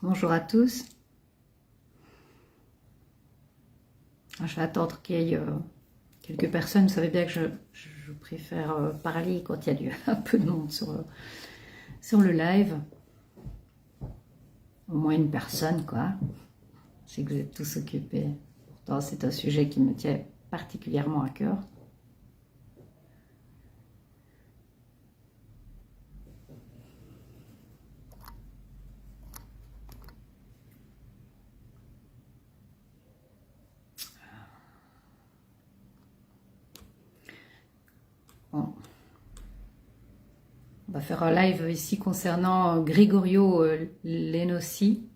Bonjour à tous. Je vais attendre qu'il y ait quelques personnes. Vous savez bien que je préfère parler quand il y a un peu de monde sur le live. Au moins une personne, quoi. Je sais que vous êtes tous occupés. Pourtant, c'est un sujet qui me tient particulièrement à cœur. Bon. On va faire un live ici concernant Gregorio Lenossi.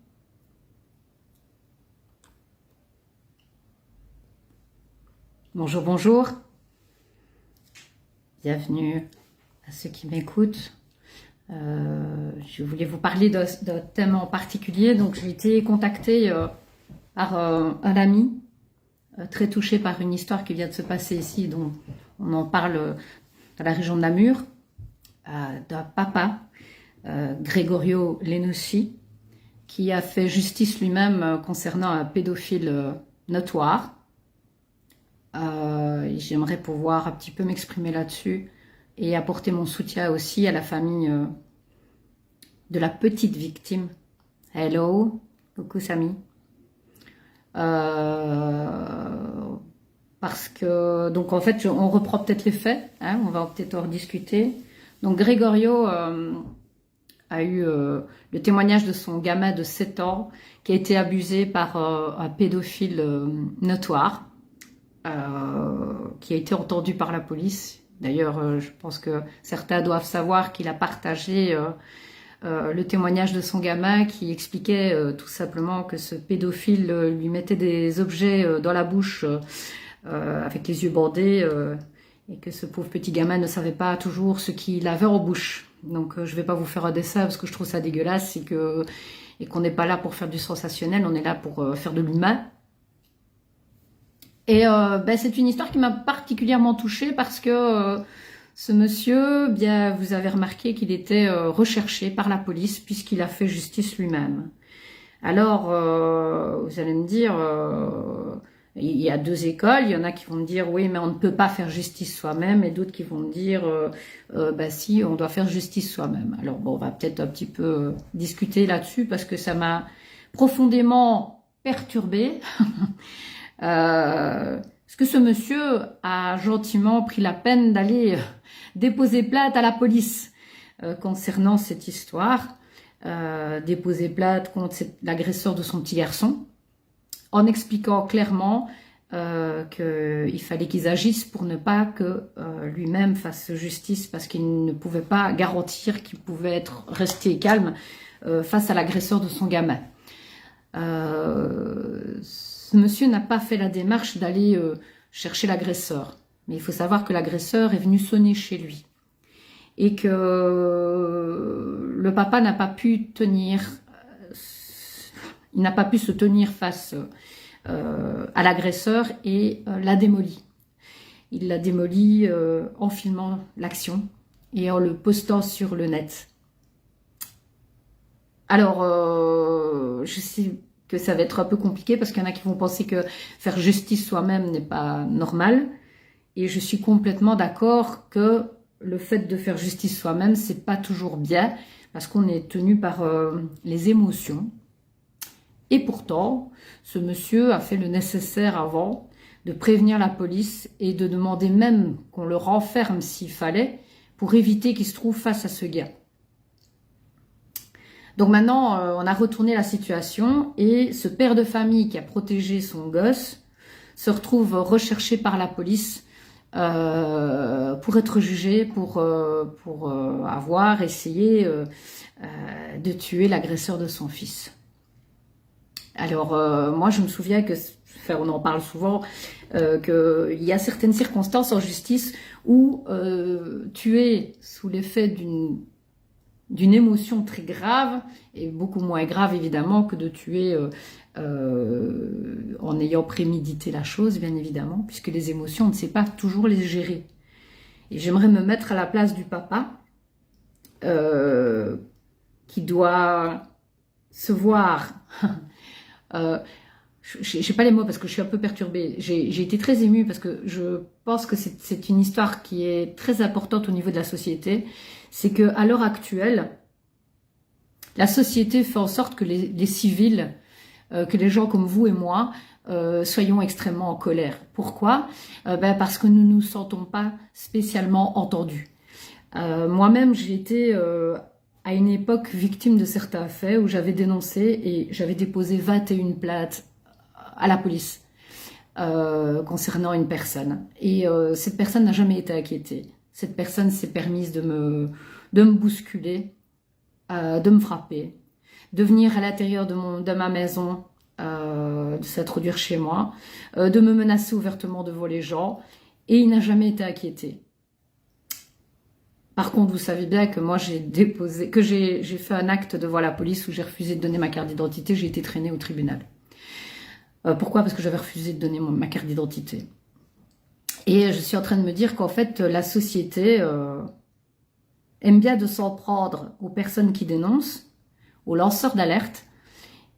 Bonjour, bonjour. Bienvenue à ceux qui m'écoutent. Je voulais vous parler d'un thème en particulier. Donc, j'ai été contactée par un ami très touché par une histoire qui vient de se passer ici, dont on en parle dans la région de Namur, d'un papa, Gregorio Lenossi, qui a fait justice lui-même concernant un pédophile notoire. J'aimerais pouvoir un petit peu m'exprimer là-dessus et apporter mon soutien aussi à la famille de la petite victime. Hello, coucou Samy. Parce que, donc en fait, on reprend peut-être les faits, hein, on va peut-être en rediscuter. Donc Gregorio a eu le témoignage de son gamin de 7 ans qui a été abusé par un pédophile notoire, qui a été entendu par la police. D'ailleurs, je pense que certains doivent savoir qu'il a partagé le témoignage de son gamin qui expliquait tout simplement que ce pédophile lui mettait des objets dans la bouche avec les yeux bandés et que ce pauvre petit gamin ne savait pas toujours ce qu'il avait en bouche. Donc je vais pas vous faire un dessin parce que je trouve ça dégueulasse et qu'on n'est pas là pour faire du sensationnel, on est là pour faire de l'humain. Et c'est une histoire qui m'a particulièrement touchée parce que ce monsieur, bien, vous avez remarqué qu'il était recherché par la police puisqu'il a fait justice lui-même. Alors, vous allez me dire, il y a deux écoles, il y en a qui vont me dire, oui, mais on ne peut pas faire justice soi-même, et d'autres qui vont me dire, si, on doit faire justice soi-même. Alors, bon, on va peut-être un petit peu discuter là-dessus parce que ça m'a profondément perturbée. Parce que ce monsieur a gentiment pris la peine d'aller déposer plainte à la police concernant cette histoire, déposer plainte contre l'agresseur de son petit garçon, en expliquant clairement qu'il fallait qu'ils agissent pour ne pas que lui-même fasse justice, parce qu'il ne pouvait pas garantir qu'il pouvait rester calme face à l'agresseur de son gamin. Ce monsieur n'a pas fait la démarche d'aller chercher l'agresseur. Mais il faut savoir que l'agresseur est venu sonner chez lui. Et que le papa n'a pas pu il n'a pas pu se tenir face à l'agresseur et l'a démoli. Il l'a démoli en filmant l'action et en le postant sur le net. Alors, je sais que ça va être un peu compliqué parce qu'il y en a qui vont penser que faire justice soi-même n'est pas normal. Et je suis complètement d'accord que le fait de faire justice soi-même, c'est pas toujours bien parce qu'on est tenu par les émotions. Et pourtant, ce monsieur a fait le nécessaire avant de prévenir la police et de demander même qu'on le renferme s'il fallait pour éviter qu'il se trouve face à ce gars. Donc maintenant, on a retourné la situation et ce père de famille qui a protégé son gosse se retrouve recherché par la police pour être jugé, pour avoir essayé de tuer l'agresseur de son fils. Alors, moi, je me souviens que, on en parle souvent, qu'il y a certaines circonstances en justice où tuer sous l'effet d'une émotion très grave et beaucoup moins grave évidemment que de tuer en ayant prémédité la chose, bien évidemment, puisque les émotions, on ne sait pas toujours les gérer. Et j'aimerais me mettre à la place du papa qui doit se voir, j'ai pas les mots parce que je suis un peu perturbée, j'ai été très émue parce que je pense que c'est une histoire qui est très importante au niveau de la société. C'est que à l'heure actuelle, la société fait en sorte que les civils, que les gens comme vous et moi, soyons extrêmement en colère. Pourquoi? Parce que nous ne nous sentons pas spécialement entendus. Moi-même, j'ai été à une époque victime de certains faits où j'avais dénoncé et j'avais déposé 21 plaintes à la police concernant une personne. Et cette personne n'a jamais été inquiétée. Cette personne s'est permise de me bousculer, de me frapper, de venir à l'intérieur de ma maison, de s'introduire chez moi, de me menacer ouvertement devant les gens, et il n'a jamais été inquiété. Par contre, vous savez bien que moi j'ai fait un acte devant la police où j'ai refusé de donner ma carte d'identité, j'ai été traînée au tribunal. Pourquoi? Parce que j'avais refusé de donner ma carte d'identité. Et je suis en train de me dire qu'en fait, la société aime bien de s'en prendre aux personnes qui dénoncent, aux lanceurs d'alerte.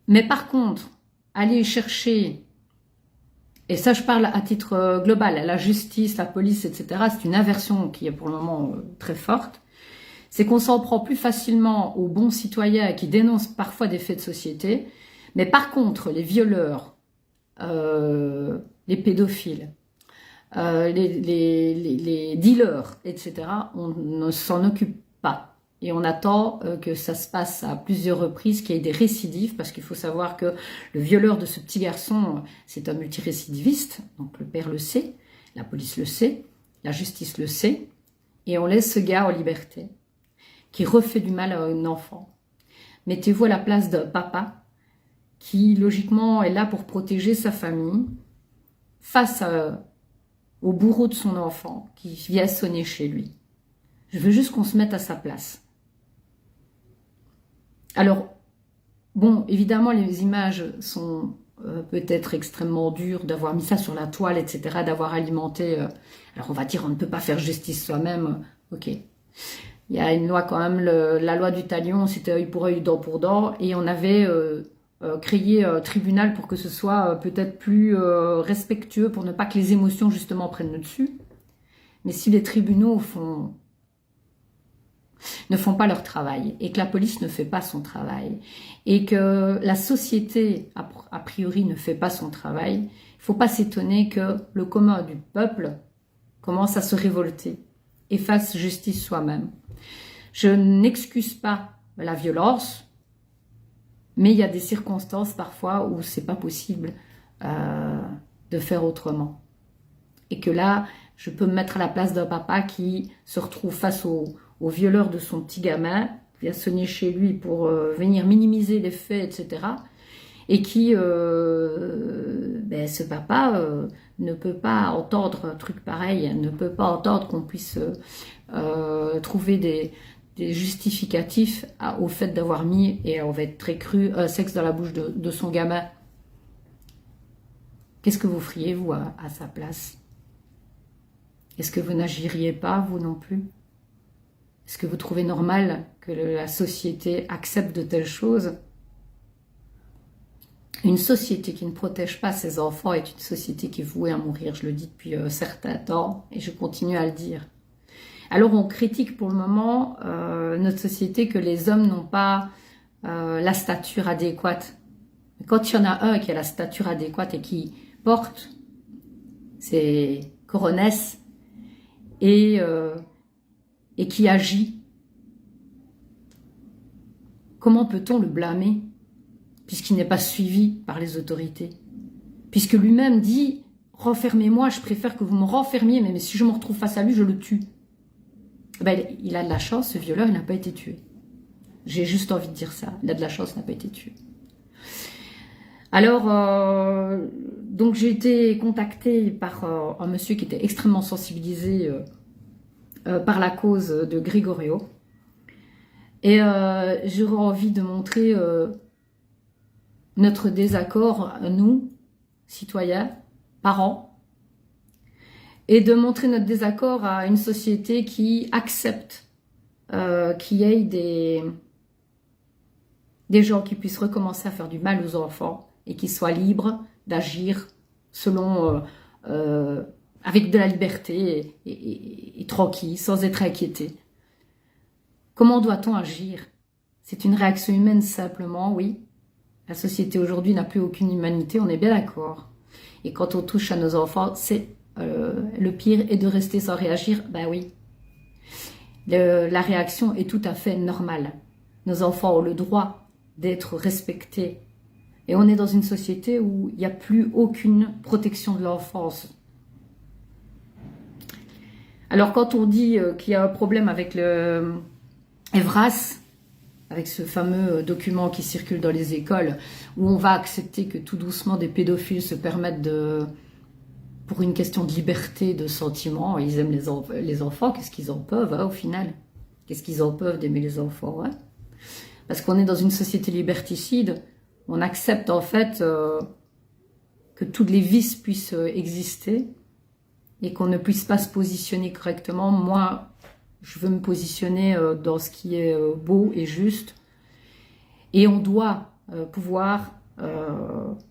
Mais par contre, aller chercher, et ça je parle à titre global, la justice, la police, etc., c'est une inversion qui est pour le moment très forte, c'est qu'on s'en prend plus facilement aux bons citoyens qui dénoncent parfois des faits de société, mais par contre, les violeurs, les pédophiles, les dealers, etc., on ne s'en occupe pas. Et on attend que ça se passe à plusieurs reprises, qu'il y ait des récidives, parce qu'il faut savoir que le violeur de ce petit garçon, c'est un multirécidiviste, donc le père le sait, la police le sait, la justice le sait, et on laisse ce gars en liberté, qui refait du mal à un enfant. Mettez-vous à la place d'un papa qui, logiquement, est là pour protéger sa famille, face au bourreau de son enfant, qui vient sonner chez lui. Je veux juste qu'on se mette à sa place. Alors, bon, évidemment, les images sont peut-être extrêmement dures, d'avoir mis ça sur la toile, etc., d'avoir alimenté... alors, on va dire, on ne peut pas faire justice soi-même. Ok. Il y a une loi quand même, la loi du talion, c'était œil pour œil, dent pour dent, et on avait créé un tribunal pour que ce soit peut-être plus respectueux, pour ne pas que les émotions, justement, prennent le dessus. Mais si les tribunaux ne font pas leur travail, et que la police ne fait pas son travail, et que la société, a priori, ne fait pas son travail, il ne faut pas s'étonner que le commun du peuple commence à se révolter et fasse justice soi-même. Je n'excuse pas la violence, mais il y a des circonstances parfois où c'est pas possible de faire autrement. Et que là, je peux me mettre à la place d'un papa qui se retrouve face au violeur de son petit gamin, qui vient sonner chez lui pour venir minimiser les faits, etc. Et qui, ce papa ne peut pas entendre un truc pareil, ne peut pas entendre qu'on puisse trouver des justificatifs au fait d'avoir mis, et on va être très cru, un sexe dans la bouche de son gamin. Qu'est-ce que vous feriez, vous, à sa place? Est-ce que vous n'agiriez pas, vous non plus? Est-ce que vous trouvez normal que la société accepte de telles choses? Une société qui ne protège pas ses enfants est une société qui est vouée à mourir, je le dis depuis un certain temps, et je continue à le dire. Alors on critique pour le moment notre société que les hommes n'ont pas la stature adéquate. Mais quand il y en a un qui a la stature adéquate et qui porte ses coronesses et qui agit, comment peut-on le blâmer puisqu'il n'est pas suivi par les autorités? Puisque lui-même dit « Renfermez-moi, je préfère que vous me renfermiez, mais si je me retrouve face à lui, je le tue. » Il a de la chance, ce violeur, il n'a pas été tué. J'ai juste envie de dire ça. Il a de la chance, il n'a pas été tué. Alors, donc j'ai été contactée par un monsieur qui était extrêmement sensibilisé par la cause de Grégorio. Et j'aurais envie de montrer notre désaccord, nous, citoyens, parents, et de montrer notre désaccord à une société qui accepte qu'il y ait des gens qui puissent recommencer à faire du mal aux enfants et qui soient libres d'agir selon, avec de la liberté et tranquille, sans être inquiété. Comment doit-on agir? C'est une réaction humaine simplement, oui. La société aujourd'hui n'a plus aucune humanité, on est bien d'accord. Et quand on touche à nos enfants, c'est le pire est de rester sans réagir, ben oui. La réaction est tout à fait normale. Nos enfants ont le droit d'être respectés. Et on est dans une société où il n'y a plus aucune protection de l'enfance. Alors quand on dit qu'il y a un problème avec le EVRAS, avec ce fameux document qui circule dans les écoles, où on va accepter que tout doucement des pédophiles se permettent pour une question de liberté, de sentiment, ils aiment les enfants, qu'est-ce qu'ils en peuvent au final? Qu'est-ce qu'ils en peuvent d'aimer les enfants? Parce qu'on est dans une société liberticide, on accepte en fait que tous les vices puissent exister et qu'on ne puisse pas se positionner correctement. Moi, je veux me positionner dans ce qui est beau et juste. Et on doit pouvoir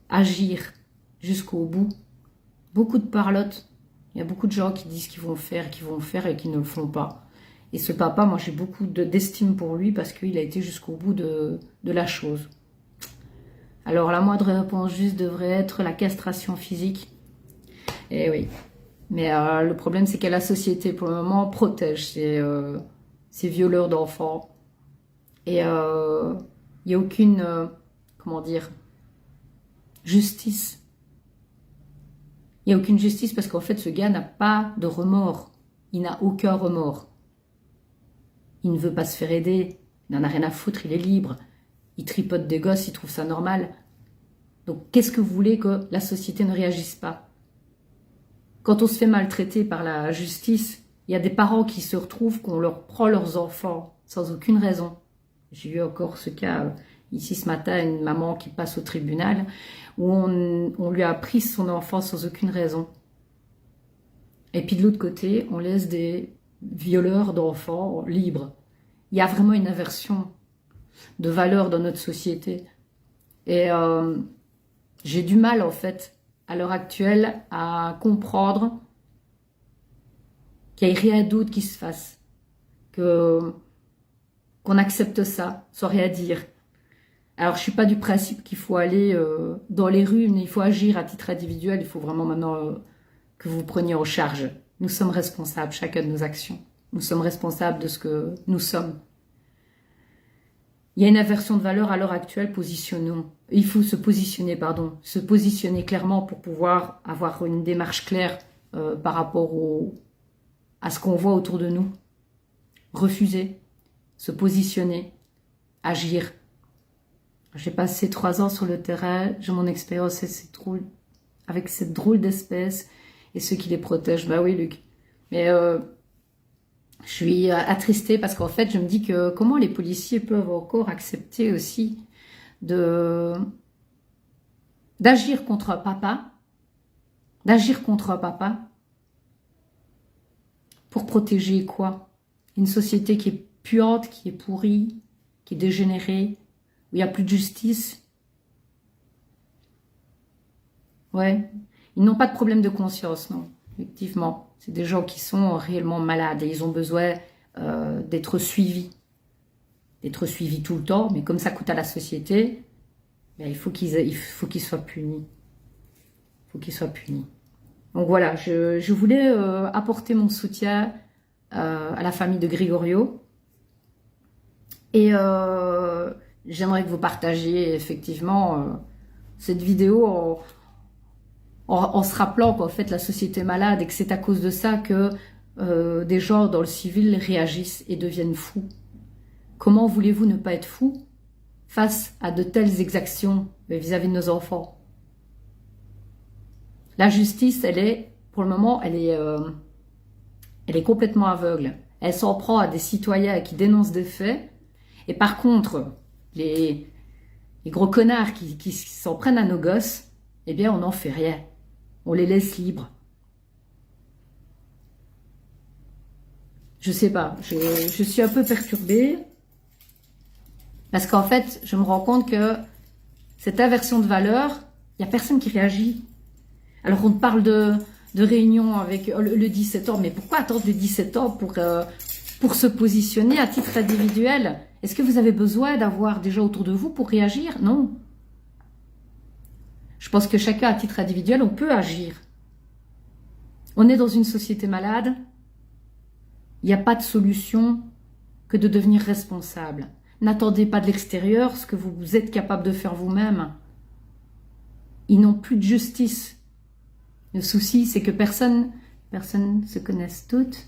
agir jusqu'au bout. Beaucoup de parlotte. Il y a beaucoup de gens qui disent qu'ils vont faire et qui ne le font pas. Et ce papa, moi j'ai beaucoup d'estime pour lui parce qu'il a été jusqu'au bout de la chose. Alors la moindre réponse juste devrait être la castration physique. Et oui. Mais le problème, c'est que la société, pour le moment, protège ces violeurs d'enfants. Et il n'y a aucune, comment dire, justice. Il n'y a aucune justice parce qu'en fait, ce gars n'a pas de remords. Il n'a aucun remords. Il ne veut pas se faire aider. Il n'en a rien à foutre, il est libre. Il tripote des gosses, il trouve ça normal. Donc, qu'est-ce que vous voulez que la société ne réagisse pas? Quand on se fait maltraiter par la justice, il y a des parents qui se retrouvent qu'on leur prend leurs enfants sans aucune raison. J'ai eu encore ce cas ici ce matin, une maman qui passe au tribunal où on lui a pris son enfant sans aucune raison. Et puis de l'autre côté, on laisse des violeurs d'enfants libres. Il y a vraiment une inversion de valeurs dans notre société. Et j'ai du mal en fait à l'heure actuelle, à comprendre qu'il n'y ait rien d'autre qui se fasse, qu'on accepte ça, sans rien dire. Alors, je ne suis pas du principe qu'il faut aller dans les rues, mais il faut agir à titre individuel, il faut vraiment maintenant que vous preniez en charge. Nous sommes responsables, chacun de nos actions. Nous sommes responsables de ce que nous sommes. Il y a une inversion de valeur à l'heure actuelle, positionnons. Il faut se positionner clairement pour pouvoir avoir une démarche claire par rapport à ce qu'on voit autour de nous. Refuser, se positionner, agir. J'ai passé 3 ans sur le terrain, j'ai mon expérience avec cette drôle d'espèce et ceux qui les protègent. Bah oui, Luc. Mais je suis attristée parce qu'en fait, je me dis que comment les policiers peuvent encore accepter aussi d'agir contre un papa, pour protéger quoi? Une société qui est puante, qui est pourrie, qui est dégénérée, où il n'y a plus de justice. Ouais, ils n'ont pas de problème de conscience, non, effectivement. C'est des gens qui sont réellement malades et ils ont besoin d'être suivis. D'être suivis tout le temps, mais comme ça coûte à la société, ben, il faut qu'ils soient punis. Il faut qu'ils soient punis. Donc voilà, je voulais apporter mon soutien à la famille de Gregorio. Et j'aimerais que vous partagiez effectivement cette vidéo en se rappelant qu'en fait la société est malade et que c'est à cause de ça que des gens dans le civil réagissent et deviennent fous. Comment voulez-vous ne pas être fou face à de telles exactions vis-à-vis de nos enfants? La justice, pour le moment, elle est complètement aveugle. Elle s'en prend à des citoyens qui dénoncent des faits. Et par contre, les gros connards qui s'en prennent à nos gosses, eh bien, on n'en fait rien. On les laisse libres. Je sais pas, je suis un peu perturbée. Parce qu'en fait, je me rends compte que cette inversion de valeur, il n'y a personne qui réagit. Alors on parle de réunion avec le 17 ans, mais pourquoi attendre les 17 ans pour se positionner à titre individuel? Est-ce que vous avez besoin d'avoir des gens autour de vous pour réagir? Non. Je pense que chacun à titre individuel, on peut agir. On est dans une société malade. Il n'y a pas de solution que de devenir responsable. N'attendez pas de l'extérieur ce que vous êtes capable de faire vous-même. Ils n'ont plus de justice. Le souci, c'est que personne se connaissent toutes.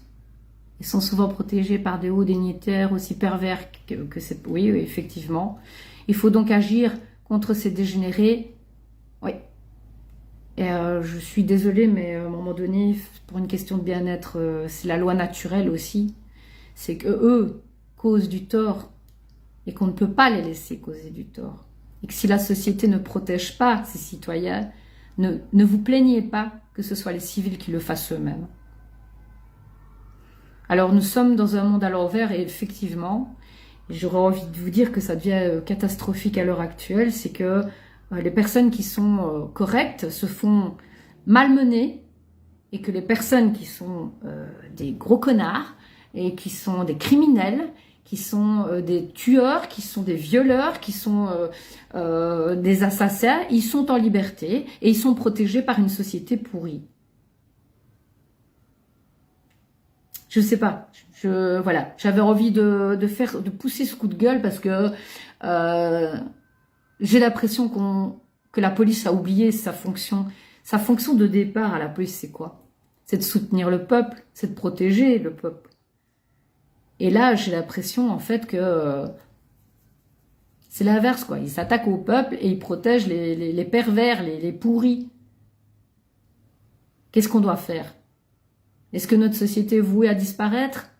Ils sont souvent protégés par des hauts dignitaires aussi pervers que c'est. Oui, effectivement. Il faut donc agir contre ces dégénérés. Oui. Et je suis désolée, mais à un moment donné, pour une question de bien-être, c'est la loi naturelle aussi. C'est que eux causent du tort et qu'on ne peut pas les laisser causer du tort. Et que si la société ne protège pas ses citoyens, ne vous plaignez pas que ce soit les civils qui le fassent eux-mêmes. Alors nous sommes dans un monde à l'envers et effectivement, j'aurais envie de vous dire que ça devient catastrophique à l'heure actuelle, c'est que les personnes qui sont correctes se font malmener et que les personnes qui sont des gros connards et qui sont des criminels, qui sont des tueurs, qui sont des violeurs, qui sont des assassins, ils sont en liberté et ils sont protégés par une société pourrie. Je sais pas, voilà, j'avais envie de pousser ce coup de gueule parce que j'ai l'impression que la police a oublié sa fonction. Sa fonction de départ à la police, c'est quoi? C'est de soutenir le peuple, c'est de protéger le peuple. Et là, j'ai l'impression en fait que c'est l'inverse, quoi. Ils s'attaquent au peuple et ils protègent les pervers, les pourris. Qu'est-ce qu'on doit faire? Est-ce que notre société est vouée à disparaître?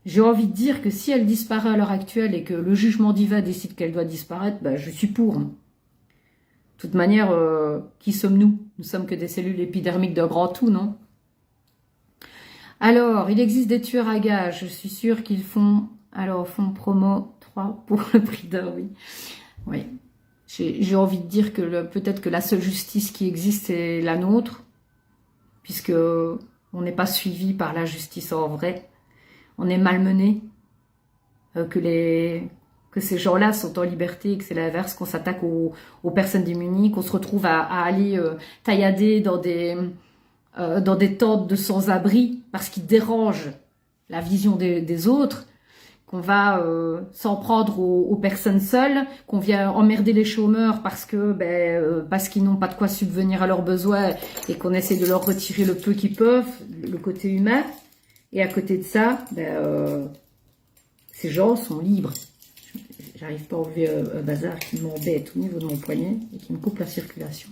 J'ai envie de dire que si elle disparaît à l'heure actuelle et que le jugement divin décide qu'elle doit disparaître, ben, je suis pour. De toute manière, qui sommes-nous? Nous sommes que des cellules épidermiques d'un grand tout, non? Alors, il existe des tueurs à gages. Je suis sûre qu'ils font promo 3 pour le prix d'un, oui. Oui. J'ai envie de dire que peut-être que la seule justice qui existe est la nôtre, puisque on n'est pas suivi par la justice en vrai. On est malmené, que ces gens-là sont en liberté et que c'est l'inverse, qu'on s'attaque aux personnes démunies, qu'on se retrouve à aller taillader dans des tentes de sans-abri parce qu'ils dérangent la vision des autres, qu'on va s'en prendre aux personnes seules, qu'on vient emmerder les chômeurs parce qu'ils n'ont pas de quoi subvenir à leurs besoins et qu'on essaie de leur retirer le peu qu'ils peuvent, le côté humain. Et à côté de ça, ces gens sont libres. J'arrive pas à enlever un bazar qui m'embête au niveau de mon poignet et qui me coupe la circulation.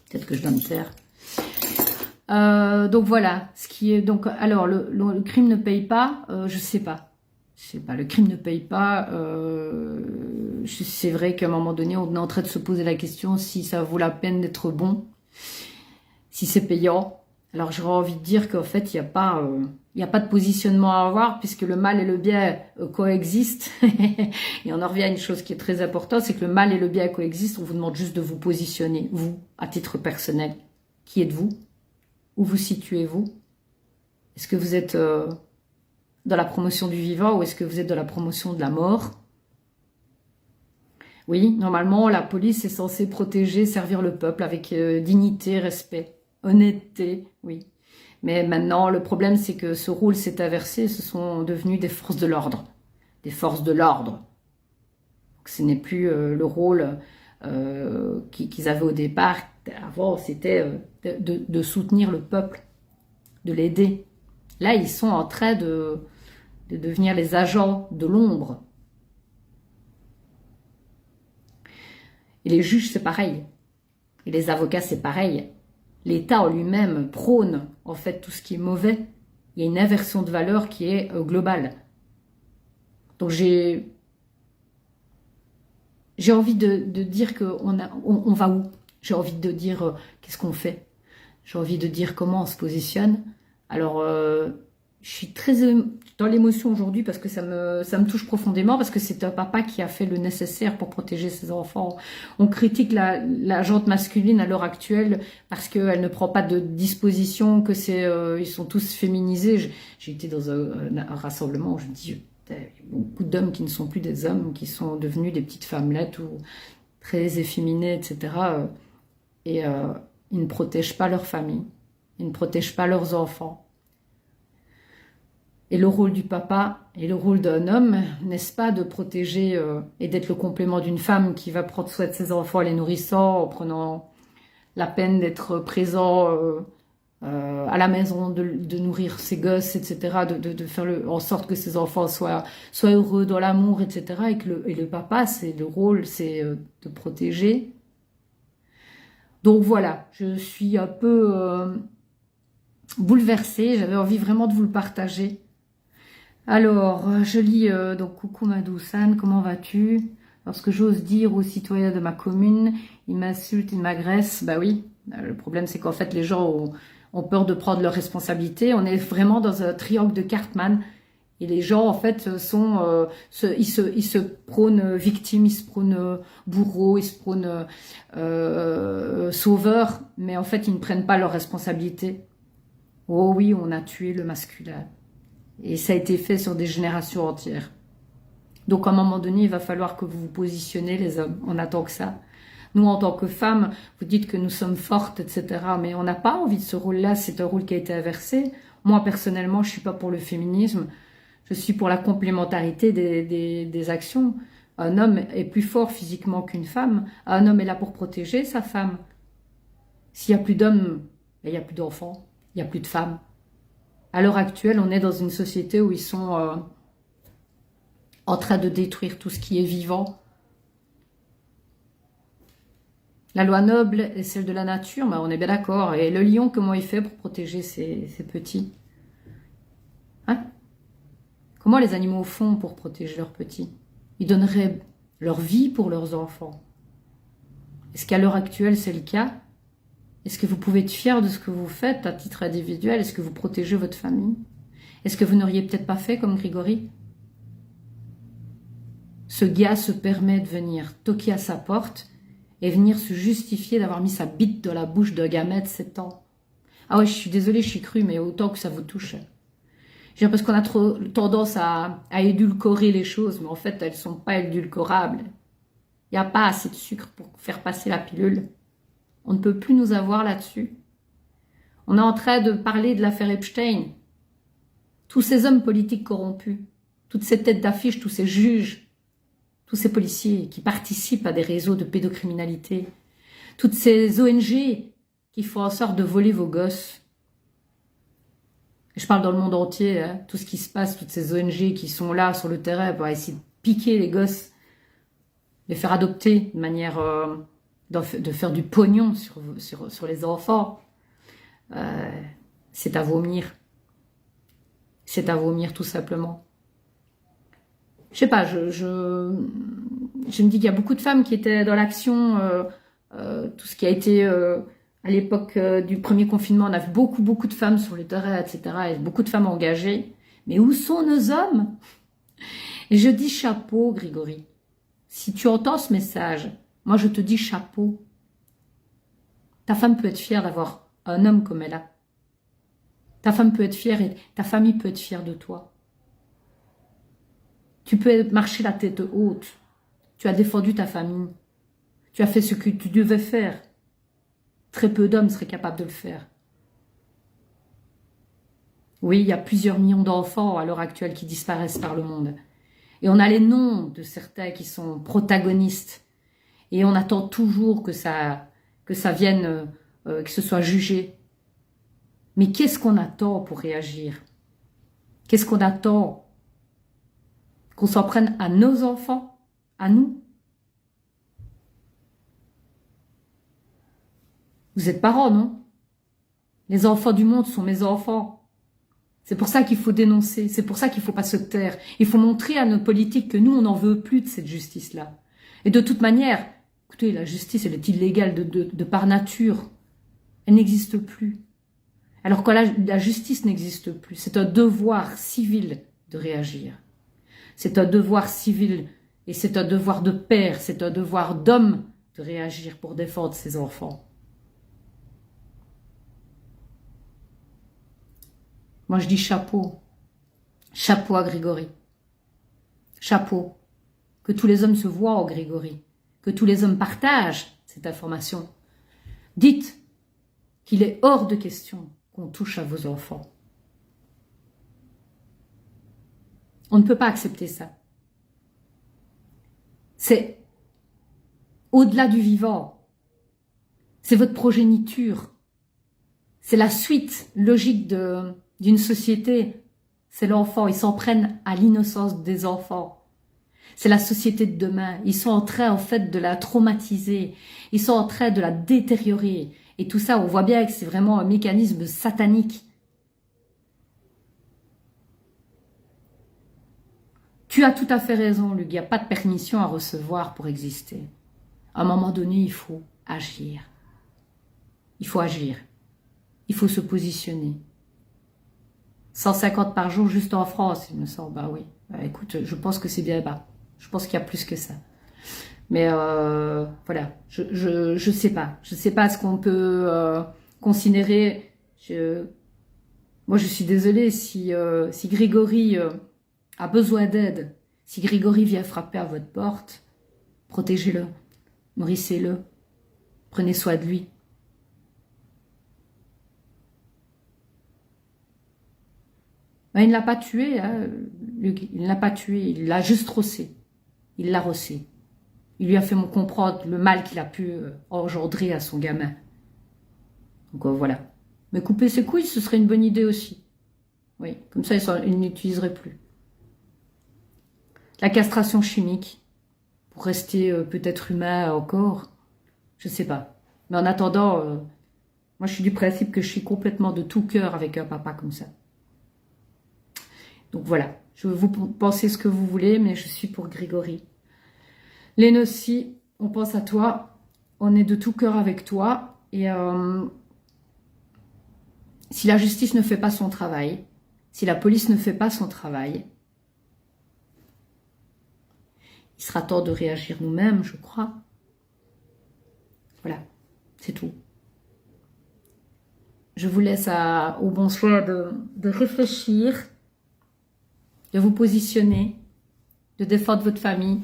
Peut-être que je dois me taire. Donc voilà, ce qui est donc alors le crime ne paye pas, je sais pas, le crime ne paye pas. C'est vrai qu'à un moment donné, on est en train de se poser la question si ça vaut la peine d'être bon, si c'est payant. Alors j'aurais envie de dire qu'en fait il n'y a pas de positionnement à avoir puisque le mal et le bien coexistent. Et on en revient à une chose qui est très importante, c'est que le mal et le bien coexistent. On vous demande juste de vous positionner, vous, à titre personnel. Qui êtes-vous? Où vous situez-vous? Est-ce que vous êtes dans la promotion du vivant ou est-ce que vous êtes dans la promotion de la mort? Oui, normalement, la police est censée protéger, servir le peuple avec dignité, respect, honnêteté, oui. Mais maintenant, le problème, c'est que ce rôle s'est inversé, ce sont devenus des forces de l'ordre. Des forces de l'ordre. Ce n'est plus le rôle qu'ils avaient au départ. Avant, c'était de soutenir le peuple, de l'aider. Là, ils sont en train de devenir les agents de l'ombre. Et les juges, c'est pareil. Et les avocats, c'est pareil. L'État en lui-même prône en fait tout ce qui est mauvais. Il y a une inversion de valeur qui est globale. Donc j'ai envie de dire qu'on va où? J'ai envie de dire qu'est-ce qu'on fait? J'ai envie de dire comment on se positionne. Alors je suis très dans l'émotion aujourd'hui parce que ça me touche profondément, parce que c'est un papa qui a fait le nécessaire pour protéger ses enfants. On critique la jante masculine à l'heure actuelle parce qu'elle ne prend pas de disposition, que ils sont tous féminisés. J'ai été dans un rassemblement où je me dis, il y a beaucoup d'hommes qui ne sont plus des hommes, qui sont devenus des petites femmelettes ou très efféminées, etc. Et ils ne protègent pas leur famille, ils ne protègent pas leurs enfants. Et le rôle du papa et le rôle d'un homme, n'est-ce pas, de protéger et d'être le complément d'une femme qui va prendre soin de ses enfants en les nourrissant, en prenant la peine d'être présent à la maison, de nourrir ses gosses, etc., de faire en sorte que ses enfants soient heureux dans l'amour, etc. Et le papa, c'est le rôle, c'est de protéger. Donc voilà, je suis un peu bouleversée, j'avais envie vraiment de vous le partager. Alors, je lis, donc, coucou ma douce Anne, comment vas-tu? Lorsque j'ose dire aux citoyens de ma commune, ils m'insultent, ils m'agressent, bah oui, le problème c'est qu'en fait les gens ont peur de prendre leurs responsabilités, on est vraiment dans un triangle de Cartman, et les gens en fait ils se prônent victimes, ils se prônent bourreaux, ils se prônent sauveurs, mais en fait ils ne prennent pas leurs responsabilités. Oh oui, on a tué le masculin. Et ça a été fait sur des générations entières. Donc à un moment donné, il va falloir que vous vous positionnez, les hommes. On attend que ça. Nous, en tant que femmes, vous dites que nous sommes fortes, etc. Mais on n'a pas envie de ce rôle-là. C'est un rôle qui a été inversé. Moi, personnellement, je suis pas pour le féminisme. Je suis pour la complémentarité des actions. Un homme est plus fort physiquement qu'une femme. Un homme est là pour protéger sa femme. S'il n'y a plus d'hommes, il n'y a plus d'enfants, il n'y a plus de femmes. À l'heure actuelle, on est dans une société où ils sont en train de détruire tout ce qui est vivant. La loi noble est celle de la nature, on est bien d'accord. Et le lion, comment il fait pour protéger ses petits? Hein? Comment les animaux font pour protéger leurs petits? Ils donneraient leur vie pour leurs enfants. Est-ce qu'à l'heure actuelle, c'est le cas? Est-ce que vous pouvez être fier de ce que vous faites à titre individuel? Est-ce que vous protégez votre famille? Est-ce que vous n'auriez peut-être pas fait comme Grégory? Ce gars se permet de venir toquer à sa porte et venir se justifier d'avoir mis sa bite dans la bouche d'un gamin de 7 ans. Ah ouais, je suis désolée, je suis crue, mais autant que ça vous touche. Parce qu'on a trop tendance à édulcorer les choses, mais en fait, elles ne sont pas édulcorables. Il n'y a pas assez de sucre pour faire passer la pilule. On ne peut plus nous avoir là-dessus. On est en train de parler de l'affaire Epstein. Tous ces hommes politiques corrompus, toutes ces têtes d'affiche, tous ces juges, tous ces policiers qui participent à des réseaux de pédocriminalité, toutes ces ONG qui font en sorte de voler vos gosses. Je parle dans le monde entier, hein, tout ce qui se passe, toutes ces ONG qui sont là sur le terrain pour essayer de piquer les gosses, les faire adopter de manière... de faire du pognon sur les enfants, c'est à vomir. C'est à vomir tout simplement. Je sais pas, je me dis qu'il y a beaucoup de femmes qui étaient dans l'action, tout ce qui a été à l'époque du premier confinement, on a vu beaucoup de femmes sur le terrain, etc. Et beaucoup de femmes engagées. Mais où sont nos hommes? Et je dis chapeau, Grégory. Si tu entends ce message, moi, je te dis chapeau. Ta femme peut être fière d'avoir un homme comme elle a. Ta femme peut être fière et ta famille peut être fière de toi. Tu peux marcher la tête haute. Tu as défendu ta famille. Tu as fait ce que tu devais faire. Très peu d'hommes seraient capables de le faire. Oui, il y a plusieurs millions d'enfants à l'heure actuelle qui disparaissent par le monde. Et on a les noms de certains qui sont protagonistes. Et on attend toujours que ça vienne, que ce soit jugé. Mais qu'est-ce qu'on attend pour réagir? Qu'est-ce qu'on attend? Qu'on s'en prenne à nos enfants? À nous? Vous êtes parents, non? Les enfants du monde sont mes enfants. C'est pour ça qu'il faut dénoncer. C'est pour ça qu'il ne faut pas se taire. Il faut montrer à nos politiques que nous, on n'en veut plus de cette justice-là. Et de toute manière... Écoutez, la justice, elle est illégale de par nature. Elle n'existe plus. Alors que la justice n'existe plus. C'est un devoir civil de réagir. C'est un devoir civil et c'est un devoir de père, c'est un devoir d'homme de réagir pour défendre ses enfants. Moi, je dis chapeau. Chapeau à Grégory. Chapeau. Que tous les hommes se voient en Grégory. Que tous les hommes partagent cette information. Dites qu'il est hors de question qu'on touche à vos enfants. On ne peut pas accepter ça. C'est au-delà du vivant. C'est votre progéniture. C'est la suite logique d'une société. C'est l'enfant. Ils s'en prennent à l'innocence des enfants. C'est la société de demain. Ils sont en train, en fait, de la traumatiser. Ils sont en train de la détériorer. Et tout ça, on voit bien que c'est vraiment un mécanisme satanique. Tu as tout à fait raison, Luc. Il n'y a pas de permission à recevoir pour exister. À un moment donné, il faut agir. Il faut agir. Il faut se positionner. 150 par jour juste en France, il me semble. Bah oui. Écoute, je pense que c'est bien bas. Je pense qu'il y a plus que ça. Mais voilà, je sais pas. Je sais pas ce qu'on peut considérer. Moi, je suis désolée si Grégory a besoin d'aide. Si Grégory vient frapper à votre porte, protégez-le, nourrissez-le, prenez soin de lui. Ben, il ne l'a pas tué, hein, Luc. Il ne l'a pas tué, il l'a juste rossé. Il l'a rossé. Il lui a fait comprendre le mal qu'il a pu engendrer à son gamin. Donc voilà. Mais couper ses couilles, ce serait une bonne idée aussi. Oui, comme ça, il n'utiliserait plus. La castration chimique, pour rester peut-être humain encore, je sais pas. Mais en attendant, moi je suis du principe que je suis complètement de tout cœur avec un papa comme ça. Donc voilà, je vous pensez ce que vous voulez, mais je suis pour Grégory. Léna aussi, on pense à toi, on est de tout cœur avec toi, et si la justice ne fait pas son travail, si la police ne fait pas son travail, il sera temps de réagir nous-mêmes, je crois. Voilà, c'est tout. Je vous laisse au bon soin de réfléchir, de vous positionner, de défendre votre famille.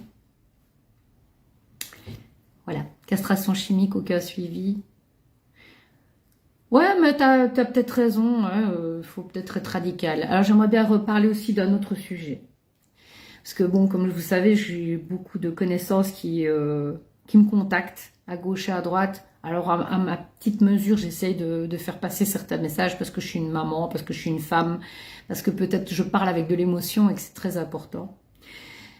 Voilà, castration chimique, aucun suivi. Ouais, mais t'as peut-être raison, faut peut-être être radical. Alors j'aimerais bien reparler aussi d'un autre sujet. Parce que bon, comme vous savez, j'ai beaucoup de connaissances qui me contactent à gauche et à droite. Alors à ma petite mesure, j'essaye de faire passer certains messages parce que je suis une maman, parce que je suis une femme, parce que peut-être je parle avec de l'émotion et que c'est très important.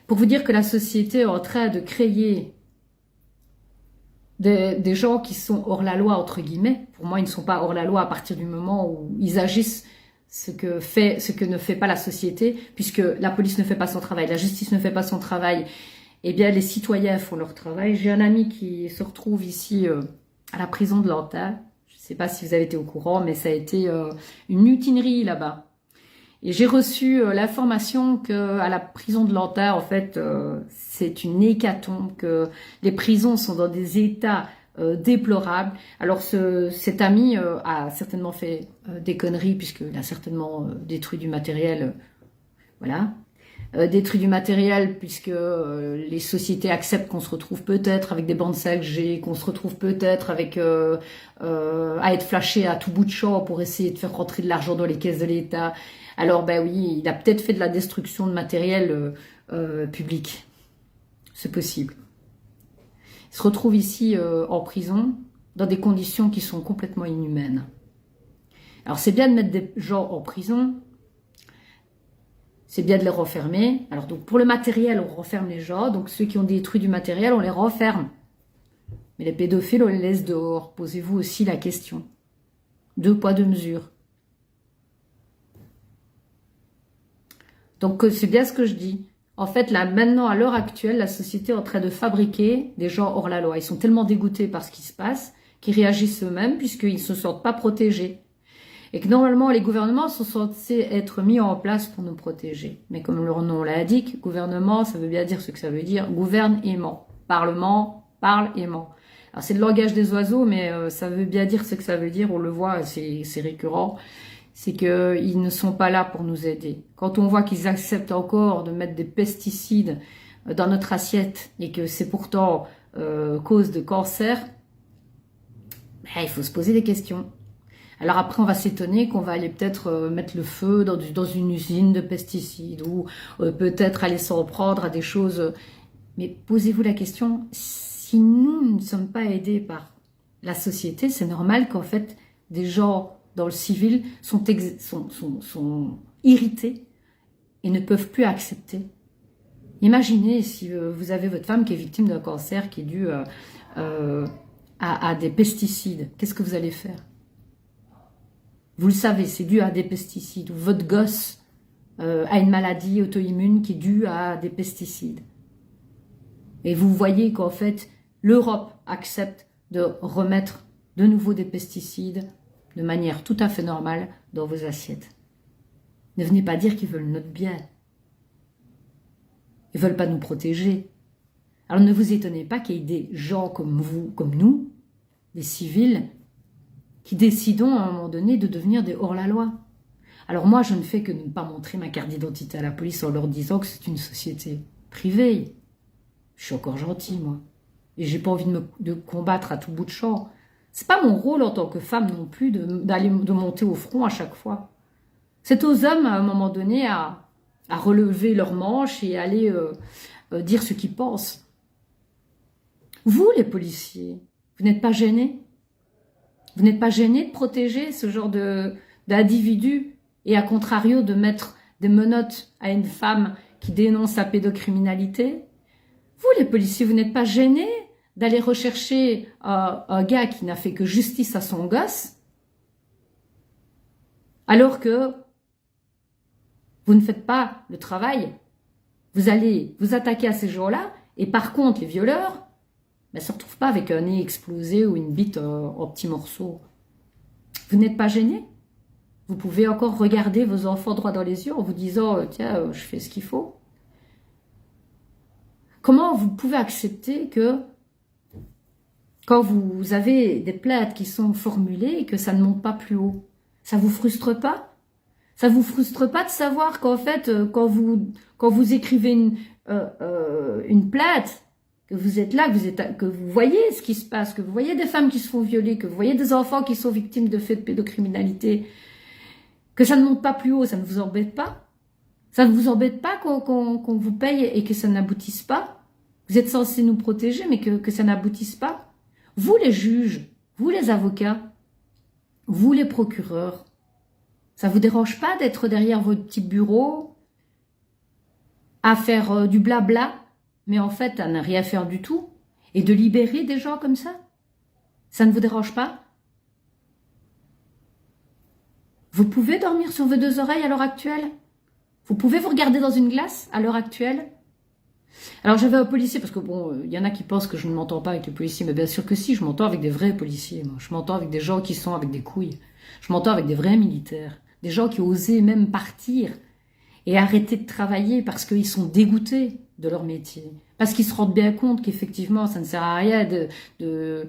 Pour vous dire que la société est en train de créer des gens qui sont hors la loi, entre guillemets. Pour moi, ils ne sont pas hors la loi à partir du moment où ils agissent ce que ne fait pas la société, puisque la police ne fait pas son travail, la justice ne fait pas son travail, eh bien les citoyens font leur travail. J'ai un ami qui se retrouve ici à la prison de Lanthin. Je ne sais pas si vous avez été au courant, mais ça a été une mutinerie là-bas. Et j'ai reçu l'information que à la prison de Lanthin, en fait, c'est une hécatombe, que les prisons sont dans des états déplorables. Alors cet ami a certainement fait des conneries, puisqu'il a certainement détruit du matériel, voilà. Détruit du matériel, puisque les sociétés acceptent qu'on se retrouve peut-être avec des bandes 5G, qu'on se retrouve peut-être avec à être flashé à tout bout de champ pour essayer de faire rentrer de l'argent dans les caisses de l'État. Alors ben oui, il a peut-être fait de la destruction de matériel public. C'est possible. Il se retrouve ici en prison dans des conditions qui sont complètement inhumaines. Alors c'est bien de mettre des gens en prison, c'est bien de les renfermer. Alors donc pour le matériel, on renferme les gens. Donc ceux qui ont détruit du matériel, on les renferme. Mais les pédophiles, on les laisse dehors. Posez-vous aussi la question. 2 poids, 2 mesures. Donc c'est bien ce que je dis. En fait, là, maintenant, à l'heure actuelle, la société est en train de fabriquer des gens hors la loi. Ils sont tellement dégoûtés par ce qui se passe qu'ils réagissent eux-mêmes puisqu'ils ne se sentent pas protégés. Et que normalement, les gouvernements sont censés être mis en place pour nous protéger. Mais comme leur nom l'indique, gouvernement, ça veut bien dire ce que ça veut dire. Gouverne et ment. Parlement, parle et ment. Alors c'est le langage des oiseaux, mais ça veut bien dire ce que ça veut dire. On le voit, c'est récurrent. C'est qu'ils ne sont pas là pour nous aider. Quand on voit qu'ils acceptent encore de mettre des pesticides dans notre assiette et que c'est pourtant cause de cancer, ben, il faut se poser des questions. Alors après, on va s'étonner qu'on va aller peut-être mettre le feu dans une usine de pesticides ou peut-être aller s'en prendre à des choses. Mais posez-vous la question, si nous ne sommes pas aidés par la société, c'est normal qu'en fait, des gens dans le civil sont irrités et ne peuvent plus accepter. Imaginez si vous avez votre femme qui est victime d'un cancer qui est dû à des pesticides. Qu'est-ce que vous allez faire? Vous le savez, c'est dû à des pesticides. Ou votre gosse a une maladie auto-immune qui est due à des pesticides. Et vous voyez qu'en fait, l'Europe accepte de remettre de nouveau des pesticides de manière tout à fait normale dans vos assiettes. Ne venez pas dire qu'ils veulent notre bien. Ils ne veulent pas nous protéger. Alors ne vous étonnez pas qu'il y ait des gens comme vous, comme nous, des civils, qui décidons à un moment donné de devenir des hors-la-loi. Alors moi, je ne fais que ne pas montrer ma carte d'identité à la police en leur disant que c'est une société privée. Je suis encore gentil, moi. Et j'ai pas envie de combattre à tout bout de champ. C'est pas mon rôle en tant que femme non plus de monter au front à chaque fois. C'est aux hommes, à un moment donné, à relever leurs manches et aller dire ce qu'ils pensent. Vous, les policiers, vous n'êtes pas gênés? Vous n'êtes pas gênés de protéger ce genre d'individus et à contrario de mettre des menottes à une femme qui dénonce la pédocriminalité? Vous, les policiers, vous n'êtes pas gênés d'aller rechercher un gars qui n'a fait que justice à son gosse, alors que vous ne faites pas le travail? Vous allez vous attaquer à ces gens-là, et par contre, les violeurs ne se retrouvent pas avec un nez explosé ou une bite en petits morceaux. Vous n'êtes pas gênés? Vous pouvez encore regarder vos enfants droit dans les yeux en vous disant « Tiens, je fais ce qu'il faut ». Comment vous pouvez accepter que quand vous avez des plaintes qui sont formulées et que ça ne monte pas plus haut? Ça vous frustre pas? Ça vous frustre pas de savoir qu'en fait, quand vous écrivez une plainte, que vous êtes là, que vous voyez ce qui se passe, que vous voyez des femmes qui se font violer, que vous voyez des enfants qui sont victimes de faits de pédocriminalité, que ça ne monte pas plus haut, ça ne vous embête pas? Ça ne vous embête pas qu'on vous paye et que ça n'aboutisse pas? Vous êtes censés nous protéger, mais que ça n'aboutisse pas? Vous les juges, vous les avocats, vous les procureurs, ça vous dérange pas d'être derrière votre petit bureau à faire du blabla, mais en fait à ne rien faire du tout, et de libérer des gens comme ça? Ça ne vous dérange pas? Vous pouvez dormir sur vos deux oreilles à l'heure actuelle? Vous pouvez vous regarder dans une glace à l'heure actuelle? Alors j'avais un policier, parce que bon, il y en a qui pensent que je ne m'entends pas avec les policiers, mais bien sûr que si, je m'entends avec des vrais policiers, moi. Je m'entends avec des gens qui sont avec des couilles. Je m'entends avec des vrais militaires, des gens qui osaient même partir et arrêter de travailler parce qu'ils sont dégoûtés de leur métier, parce qu'ils se rendent bien compte qu'effectivement ça ne sert à rien de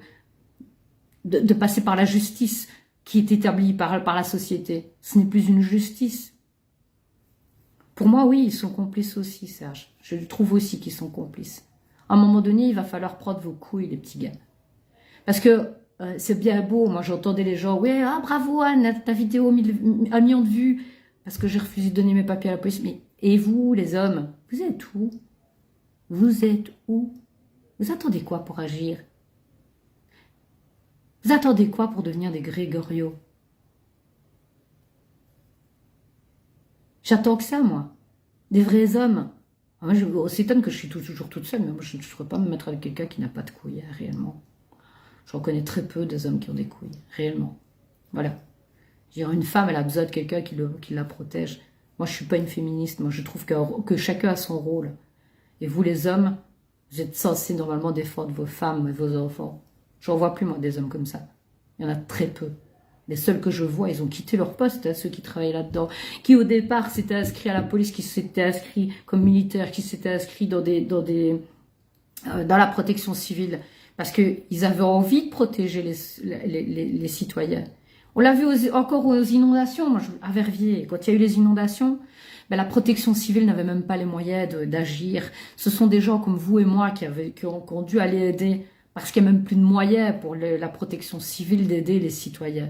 passer par la justice qui est établie par la société. Ce n'est plus une justice. Pour moi, oui, ils sont complices aussi, Serge. Je trouve aussi qu'ils sont complices. À un moment donné, il va falloir prendre vos couilles, les petits gars. Parce que c'est bien beau. Moi, j'entendais les gens, ouais, ah, bravo Anne, ta vidéo a 1 million de vues, parce que j'ai refusé de donner mes papiers à la police. Mais, et vous, les hommes, vous êtes où? Vous êtes où? Vous attendez quoi pour agir? Vous attendez quoi pour devenir des Grégorio? J'attends que ça, moi. Des vrais hommes. Moi, on s'étonne que je suis toujours toute seule, mais moi, je ne saurais pas me mettre avec quelqu'un qui n'a pas de couilles, hein, réellement. J'en connais très peu des hommes qui ont des couilles, réellement. Voilà. Je veux dire, une femme, elle a besoin de quelqu'un qui la protège. Moi, je ne suis pas une féministe. Moi, je trouve que chacun a son rôle. Et vous, les hommes, vous êtes censés normalement défendre vos femmes et vos enfants. J'en vois plus, moi, des hommes comme ça. Il y en a très peu. Les seuls que je vois, ils ont quitté leur poste, hein, ceux qui travaillaient là-dedans, qui au départ s'étaient inscrits à la police, qui s'étaient inscrits comme militaires, qui s'étaient inscrits dans la protection civile, parce qu'ils avaient envie de protéger les citoyens. On l'a vu encore aux inondations, à Verviers, quand il y a eu les inondations, ben, la protection civile n'avait même pas les moyens d'agir. Ce sont des gens comme vous et moi qui ont dû aller aider, parce qu'il n'y a même plus de moyens pour la protection civile d'aider les citoyens.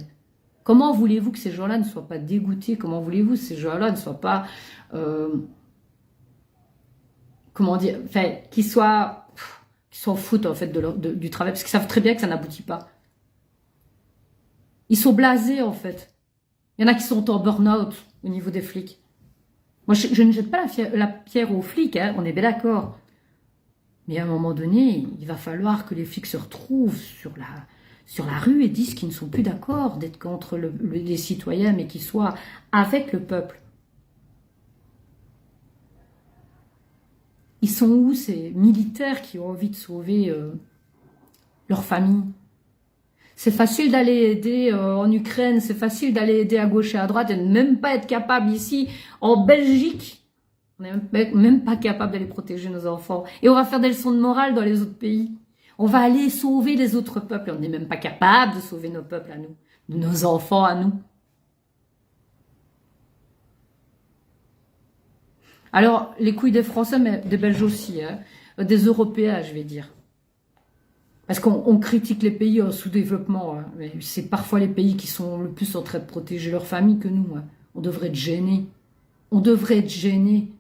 Comment voulez-vous que ces gens-là ne soient pas dégoûtés? Comment voulez-vous que ces gens-là ne soient pas... comment dire, enfin, qu'ils s'en foutent en fait du travail, parce qu'ils savent très bien que ça n'aboutit pas. Ils sont blasés en fait. Il y en a qui sont en burn-out au niveau des flics. Moi, je ne jette pas la pierre aux flics, hein, on est bien d'accord. Mais à un moment donné, il va falloir que les flics se retrouvent sur la rue et disent qu'ils ne sont plus d'accord d'être contre les citoyens, mais qu'ils soient avec le peuple. Ils sont où ces militaires qui ont envie de sauver leur famille? C'est facile d'aller aider en Ukraine, c'est facile d'aller aider à gauche et à droite et de même pas être capable ici, en Belgique. On n'est même pas capable d'aller protéger nos enfants. Et on va faire des leçons de morale dans les autres pays. On va aller sauver les autres peuples. On n'est même pas capable de sauver nos peuples à nous, de nos enfants à nous. Alors, les couilles des Français, mais des Belges aussi, hein, des Européens, je vais dire. Parce qu'on critique les pays en sous-développement, hein, mais c'est parfois les pays qui sont le plus en train de protéger leur famille que nous. Hein. On devrait être gênés. On devrait être gênés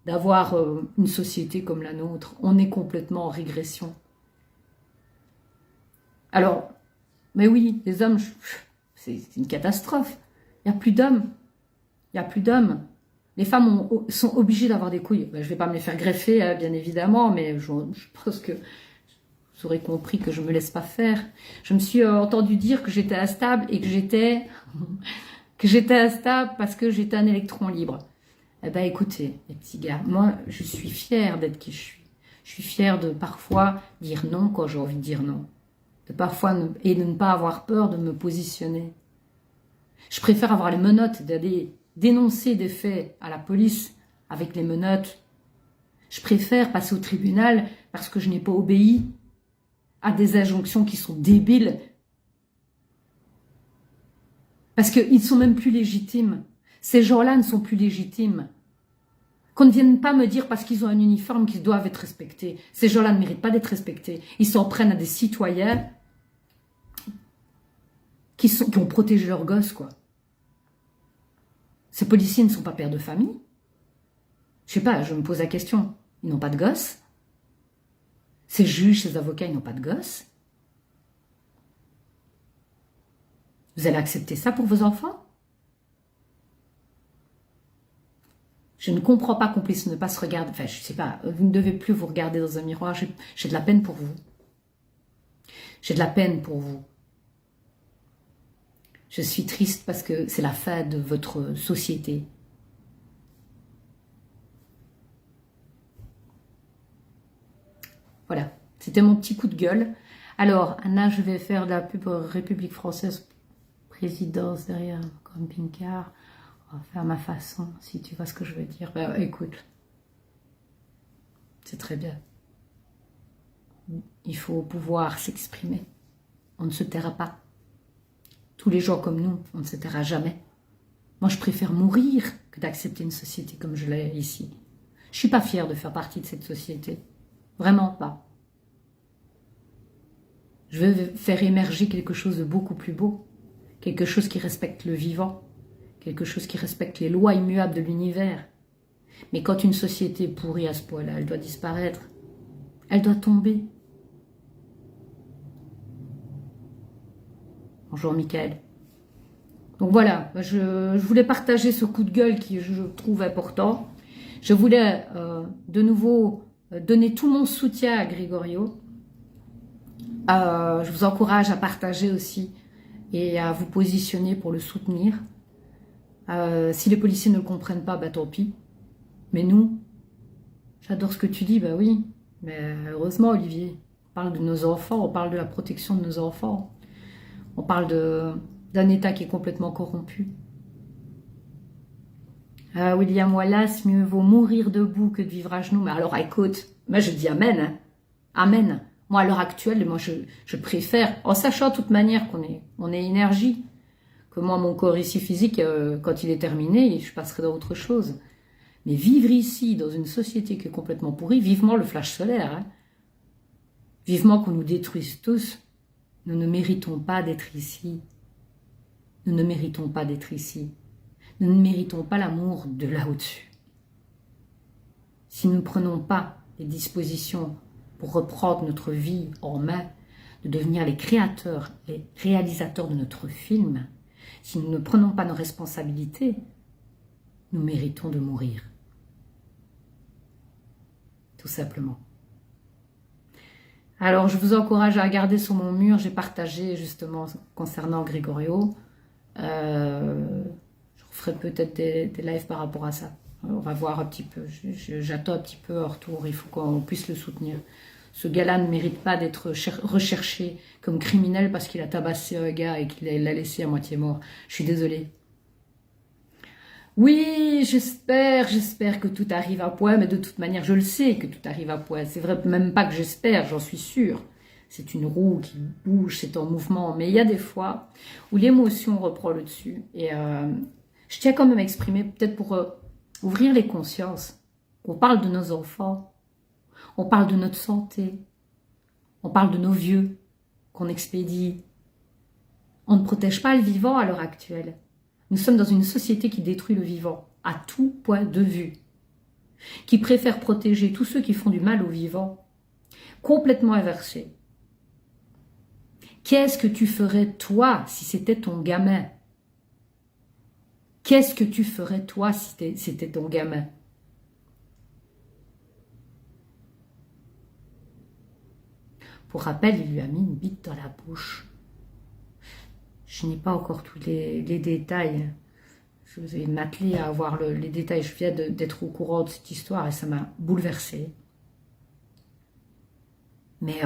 d'avoir une société comme la nôtre. On est complètement en régression. Alors, mais oui, les hommes, c'est une catastrophe. Il n'y a plus d'hommes. Il n'y a plus d'hommes. Les femmes sont obligées d'avoir des couilles. Ben, je ne vais pas me les faire greffer, hein, bien évidemment, mais je pense que vous aurez compris que je ne me laisse pas faire. Je me suis entendu dire que j'étais instable et que j'étais instable parce que j'étais un électron libre. Eh ben écoutez, les petits gars, moi, je suis fière d'être qui je suis. Je suis fière de parfois dire non quand j'ai envie de dire non. De ne pas avoir peur de me positionner. Je préfère avoir les menottes d'aller dénoncer des faits à la police avec les menottes. Je préfère passer au tribunal parce que je n'ai pas obéi à des injonctions qui sont débiles. Parce qu'ils ne sont même plus légitimes. Ces gens-là ne sont plus légitimes. Qu'on ne vienne pas me dire parce qu'ils ont un uniforme qu'ils doivent être respectés. Ces gens-là ne méritent pas d'être respectés. Ils s'en prennent à des citoyens qui ont protégé leurs gosses, quoi. Ces policiers ne sont pas pères de famille. Je sais pas, je me pose la question. Ils n'ont pas de gosses. Ces juges, ces avocats, ils n'ont pas de gosses. Vous allez accepter ça pour vos enfants? Je ne comprends pas qu'on puisse ne pas se regarder. Enfin, je sais pas, vous ne devez plus vous regarder dans un miroir. J'ai de la peine pour vous. J'ai de la peine pour vous. Je suis triste parce que c'est la fin de votre société. Voilà, c'était mon petit coup de gueule. Alors, Anna, je vais faire de la pub République française, présidence derrière camping-car. On va faire ma façon, si tu vois ce que je veux dire. Ben, écoute, c'est très bien. Il faut pouvoir s'exprimer. On ne se taira pas. Tous les gens comme nous, on ne se taira jamais. Moi, je préfère mourir que d'accepter une société comme je l'ai ici. Je ne suis pas fière de faire partie de cette société. Vraiment pas. Je veux faire émerger quelque chose de beaucoup plus beau. Quelque chose qui respecte le vivant. Quelque chose qui respecte les lois immuables de l'univers. Mais quand une société est pourrie à ce point-là, elle doit disparaître. Elle doit tomber. Bonjour Michael. Donc voilà, je voulais partager ce coup de gueule qui je trouve important. Je voulais de nouveau donner tout mon soutien à Grégorio. Je vous encourage à partager aussi et à vous positionner pour le soutenir. Si les policiers ne le comprennent pas, bah tant pis. Mais nous, j'adore ce que tu dis, bah oui. Mais heureusement Olivier, on parle de nos enfants, on parle de la protection de nos enfants. On parle d'un État qui est complètement corrompu. William Wallace, mieux vaut mourir debout que de vivre à genoux. Mais alors écoute, moi je dis amen. Hein. Amen. Moi à l'heure actuelle, moi je préfère, en sachant de toute manière on est énergie, que moi mon corps ici physique, quand il est terminé, je passerai dans autre chose. Mais vivre ici, dans une société qui est complètement pourrie, vivement le flash solaire, hein. Vivement qu'on nous détruise tous, nous ne méritons pas d'être ici. Nous ne méritons pas d'être ici. Nous ne méritons pas l'amour de là au-dessus. Si nous ne prenons pas les dispositions pour reprendre notre vie en main, de devenir les créateurs, les réalisateurs de notre film, si nous ne prenons pas nos responsabilités, nous méritons de mourir. Tout simplement. Alors, je vous encourage à regarder sur mon mur, j'ai partagé justement concernant Grégorio. Je ferai peut-être des lives par rapport à ça. On va voir un petit peu. J'attends un petit peu en retour. Il faut qu'on puisse le soutenir. Ce gars-là ne mérite pas d'être recherché comme criminel parce qu'il a tabassé un gars et qu'il l'a laissé à moitié mort. Je suis désolée. Oui, j'espère que tout arrive à point, mais de toute manière, je le sais que tout arrive à point. C'est vrai, même pas que j'espère, j'en suis sûre. C'est une roue qui bouge, c'est en mouvement. Mais il y a des fois où l'émotion reprend le dessus. Et je tiens quand même à exprimer, peut-être pour ouvrir les consciences. On parle de nos enfants, on parle de notre santé, on parle de nos vieux qu'on expédie. On ne protège pas le vivant à l'heure actuelle. Nous sommes dans une société qui détruit le vivant, à tout point de vue, qui préfère protéger tous ceux qui font du mal au vivant, complètement inversé. Qu'est-ce que tu ferais toi si c'était ton gamin? Qu'est-ce que tu ferais toi si c'était ton gamin? Pour rappel, il lui a mis une bite dans la bouche. Je n'ai pas encore tous les détails. Je vais m'atteler à avoir les détails. Je viens d'être au courant de cette histoire et ça m'a bouleversée. Mais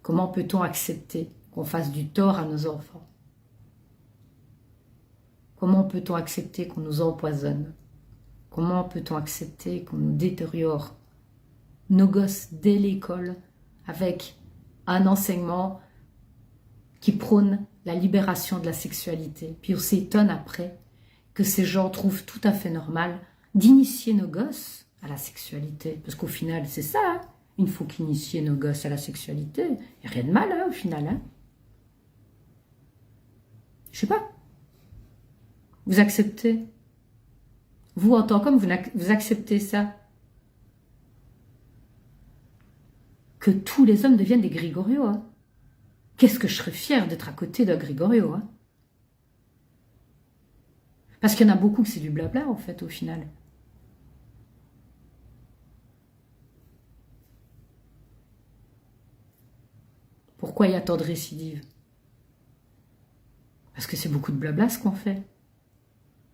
comment peut-on accepter qu'on fasse du tort à nos enfants? Comment peut-on accepter qu'on nous empoisonne? Comment peut-on accepter qu'on nous détériore nos gosses dès l'école avec un enseignement qui prône la libération de la sexualité. Puis on s'étonne après que ces gens trouvent tout à fait normal d'initier nos gosses à la sexualité. Parce qu'au final, c'est ça, hein. Il faut qu'initier nos gosses à la sexualité. Il n'y a rien de mal, hein, au final. Hein. Je sais pas. Vous acceptez. Vous, en tant qu'homme, vous acceptez ça. Que tous les hommes deviennent des Grégorio, hein. Qu'est-ce que je serais fière d'être à côté d'un Grégorio, hein. Parce qu'il y en a beaucoup que c'est du blabla, en fait, au final. Pourquoi il y a tant de récidives? Parce que c'est beaucoup de blabla ce qu'on fait.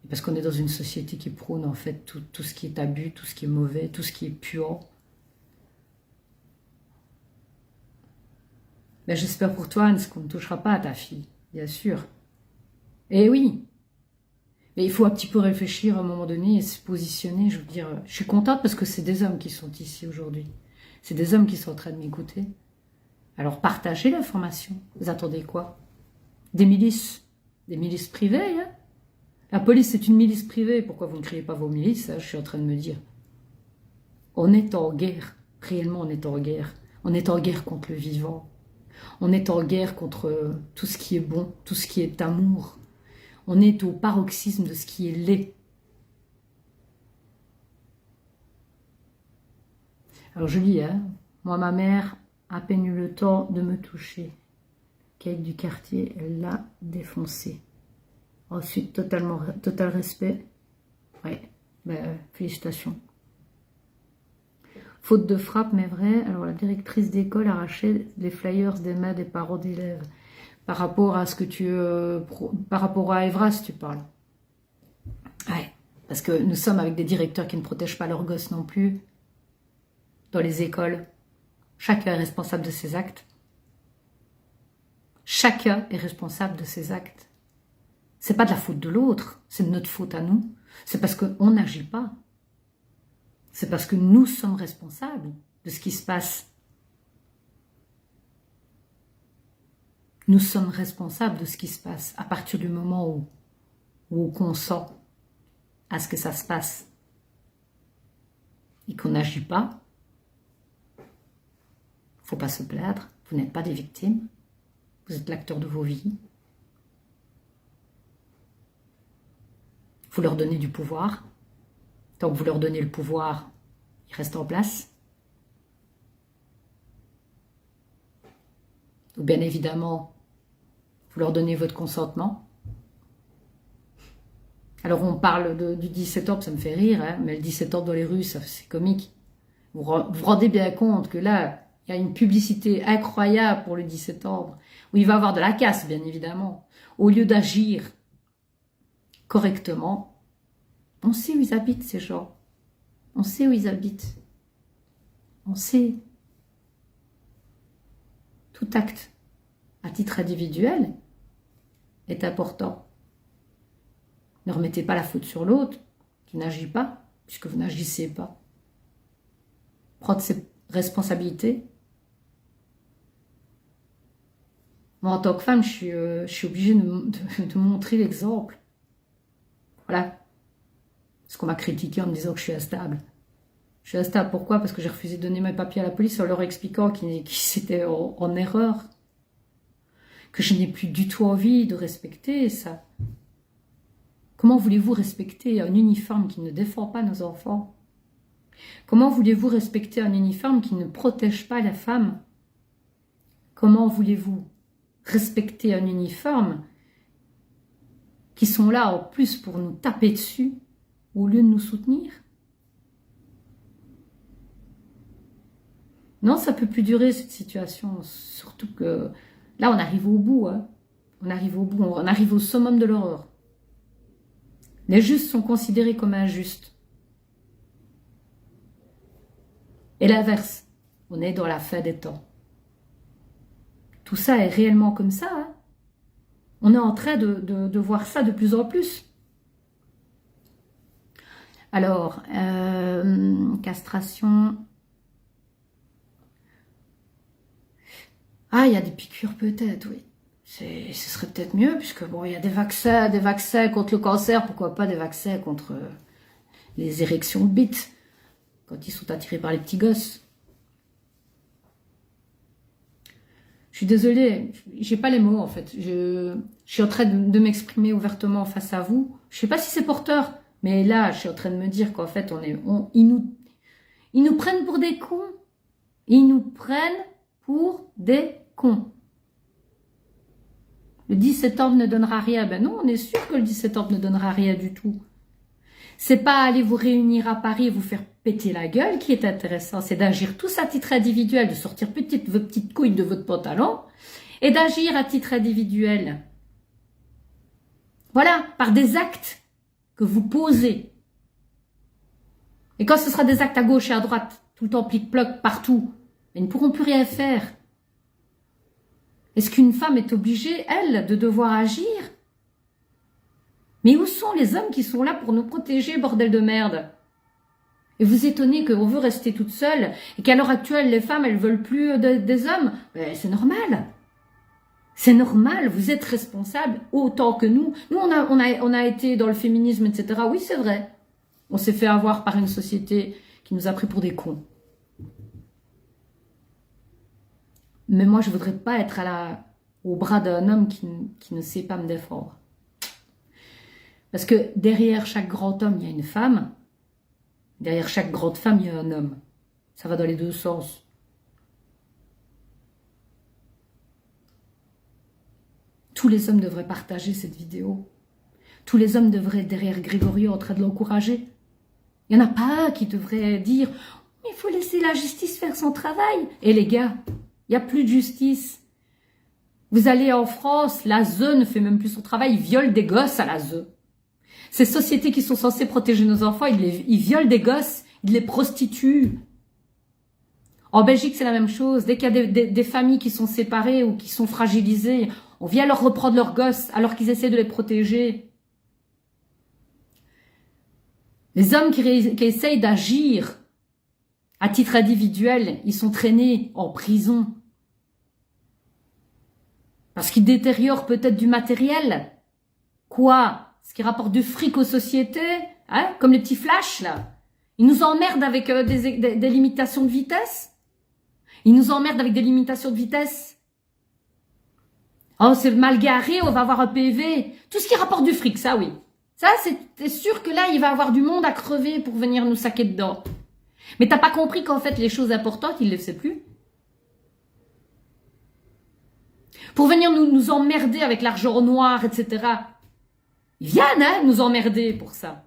Et parce qu'on est dans une société qui prône, en fait, tout ce qui est abus, tout ce qui est mauvais, tout ce qui est puant. Ben, j'espère pour toi, Hans, qu'on ne touchera pas à ta fille, bien sûr. Eh oui. Mais il faut un petit peu réfléchir à un moment donné et se positionner. Je veux dire, je suis contente parce que c'est des hommes qui sont ici aujourd'hui. C'est des hommes qui sont en train de m'écouter. Alors partagez l'information. Vous attendez quoi? Des milices privées, hein? La police, c'est une milice privée. Pourquoi vous ne créez pas vos milices, hein? Je suis en train de me dire. On est en guerre. Réellement, on est en guerre. On est en guerre contre le vivant. On est en guerre contre tout ce qui est bon, tout ce qui est amour. On est au paroxysme de ce qui est laid. Alors je lis, hein, moi ma mère a à peine eu le temps de me toucher. Kate du quartier, elle l'a défoncé. Ensuite, total respect. Ouais, ben, félicitations. Faute de frappe, mais vrai. Alors, la directrice d'école arrachait les flyers des mains des parents d'élèves. Par rapport à ce que tu... par rapport à Evras, tu parles. Ouais, parce que nous sommes avec des directeurs qui ne protègent pas leurs gosses non plus. Dans les écoles. Chacun est responsable de ses actes. Chacun est responsable de ses actes. C'est pas de la faute de l'autre, c'est de notre faute à nous. C'est parce qu'on n'agit pas. C'est parce que nous sommes responsables de ce qui se passe. Nous sommes responsables de ce qui se passe à partir du moment où on consent à ce que ça se passe et qu'on n'agit pas. Faut pas se plaindre, vous n'êtes pas des victimes, vous êtes l'acteur de vos vies. Vous leur donnez du pouvoir. Tant que vous leur donnez le pouvoir, ils restent en place. Ou bien évidemment, vous leur donnez votre consentement. Alors on parle du 10 septembre, ça me fait rire, hein, mais le 10 septembre dans les rues, c'est comique. Vous vous rendez bien compte que là, il y a une publicité incroyable pour le 10 septembre, où il va y avoir de la casse, bien évidemment. Au lieu d'agir correctement, on sait où ils habitent, ces gens. On sait où ils habitent. On sait. Tout acte, à titre individuel, est important. Ne remettez pas la faute sur l'autre, qui n'agit pas, puisque vous n'agissez pas. Prendre ses responsabilités. Moi, en tant que femme, je suis obligée de montrer l'exemple. Voilà. Parce qu'on m'a critiqué en me disant que je suis instable. Je suis instable, pourquoi? Parce que j'ai refusé de donner mes papiers à la police en leur expliquant qu'ils étaient en erreur. Que je n'ai plus du tout envie de respecter ça. Comment voulez-vous respecter un uniforme qui ne défend pas nos enfants? Comment voulez-vous respecter un uniforme qui ne protège pas la femme? Comment voulez-vous respecter un uniforme qui sont là en plus pour nous taper dessus au lieu de nous soutenir? Non, ça peut plus durer cette situation, surtout que là on arrive au bout, hein. On arrive au bout, on arrive au summum de l'horreur. Les justes sont considérés comme injustes. Et l'inverse, on est dans la fin des temps. Tout ça est réellement comme ça, hein. On est en train de voir ça de plus en plus. Alors, castration. Ah, il y a des piqûres peut-être, oui. Ce serait peut-être mieux, puisque bon, il y a des vaccins contre le cancer, pourquoi pas des vaccins contre les érections de bites, quand ils sont attirés par les petits gosses. Je suis désolée, j'ai pas les mots en fait. Je suis en train de m'exprimer ouvertement face à vous. Je sais pas si c'est porteur, mais là, je suis en train de me dire qu'en fait, ils nous prennent pour des cons. Ils nous prennent pour des cons. Le 10 septembre ne donnera rien. Ben non, on est sûr que le 10 septembre ne donnera rien du tout. C'est pas aller vous réunir à Paris et vous faire péter la gueule qui est intéressant. C'est d'agir tous à titre individuel, de sortir vos petites couilles de votre pantalon et d'agir à titre individuel. Voilà, par des actes que vous posez. Et quand ce sera des actes à gauche et à droite, tout le temps plic-ploc partout, ils ne pourront plus rien faire. Est-ce qu'une femme est obligée, elle, de devoir agir? Mais où sont les hommes qui sont là pour nous protéger, bordel de merde? Et vous étonnez qu'on veut rester toute seule et qu'à l'heure actuelle, les femmes, elles veulent plus des hommes? Ben, c'est normal. C'est normal, vous êtes responsables autant que nous. Nous, on a été dans le féminisme, etc. Oui, c'est vrai. On s'est fait avoir par une société qui nous a pris pour des cons. Mais moi, je ne voudrais pas être au bras d'un homme qui ne sait pas me défendre. Parce que derrière chaque grand homme, il y a une femme. Derrière chaque grande femme, il y a un homme. Ça va dans les deux sens. Tous les hommes devraient partager cette vidéo. Tous les hommes devraient être derrière Grégorio en train de l'encourager. Il n'y en a pas un qui devrait dire « Il faut laisser la justice faire son travail. » Et les gars, il n'y a plus de justice. Vous allez en France, la ZEU ne fait même plus son travail, ils violent des gosses à la ZEU. Ces sociétés qui sont censées protéger nos enfants, ils violent des gosses, ils les prostituent. En Belgique, c'est la même chose. Dès qu'il y a des familles qui sont séparées ou qui sont fragilisées, on vient leur reprendre leurs gosses alors qu'ils essaient de les protéger. Les hommes qui essayent d'agir à titre individuel, ils sont traînés en prison. Parce qu'ils détériorent peut-être du matériel. Quoi? Ce qui rapporte du fric aux sociétés, hein? Comme les petits flashs, là. Ils nous emmerdent avec des limitations de vitesse. Ils nous emmerdent avec des limitations de vitesse. Oh, c'est mal garé, on va avoir un PV. Tout ce qui rapporte du fric, ça, oui. Ça, c'est sûr que là, il va y avoir du monde à crever pour venir nous saquer dedans. Mais t'as pas compris qu'en fait, les choses importantes, ils ne le savent plus. Pour venir nous emmerder avec l'argent noir, etc. Ils viennent nous emmerder pour ça.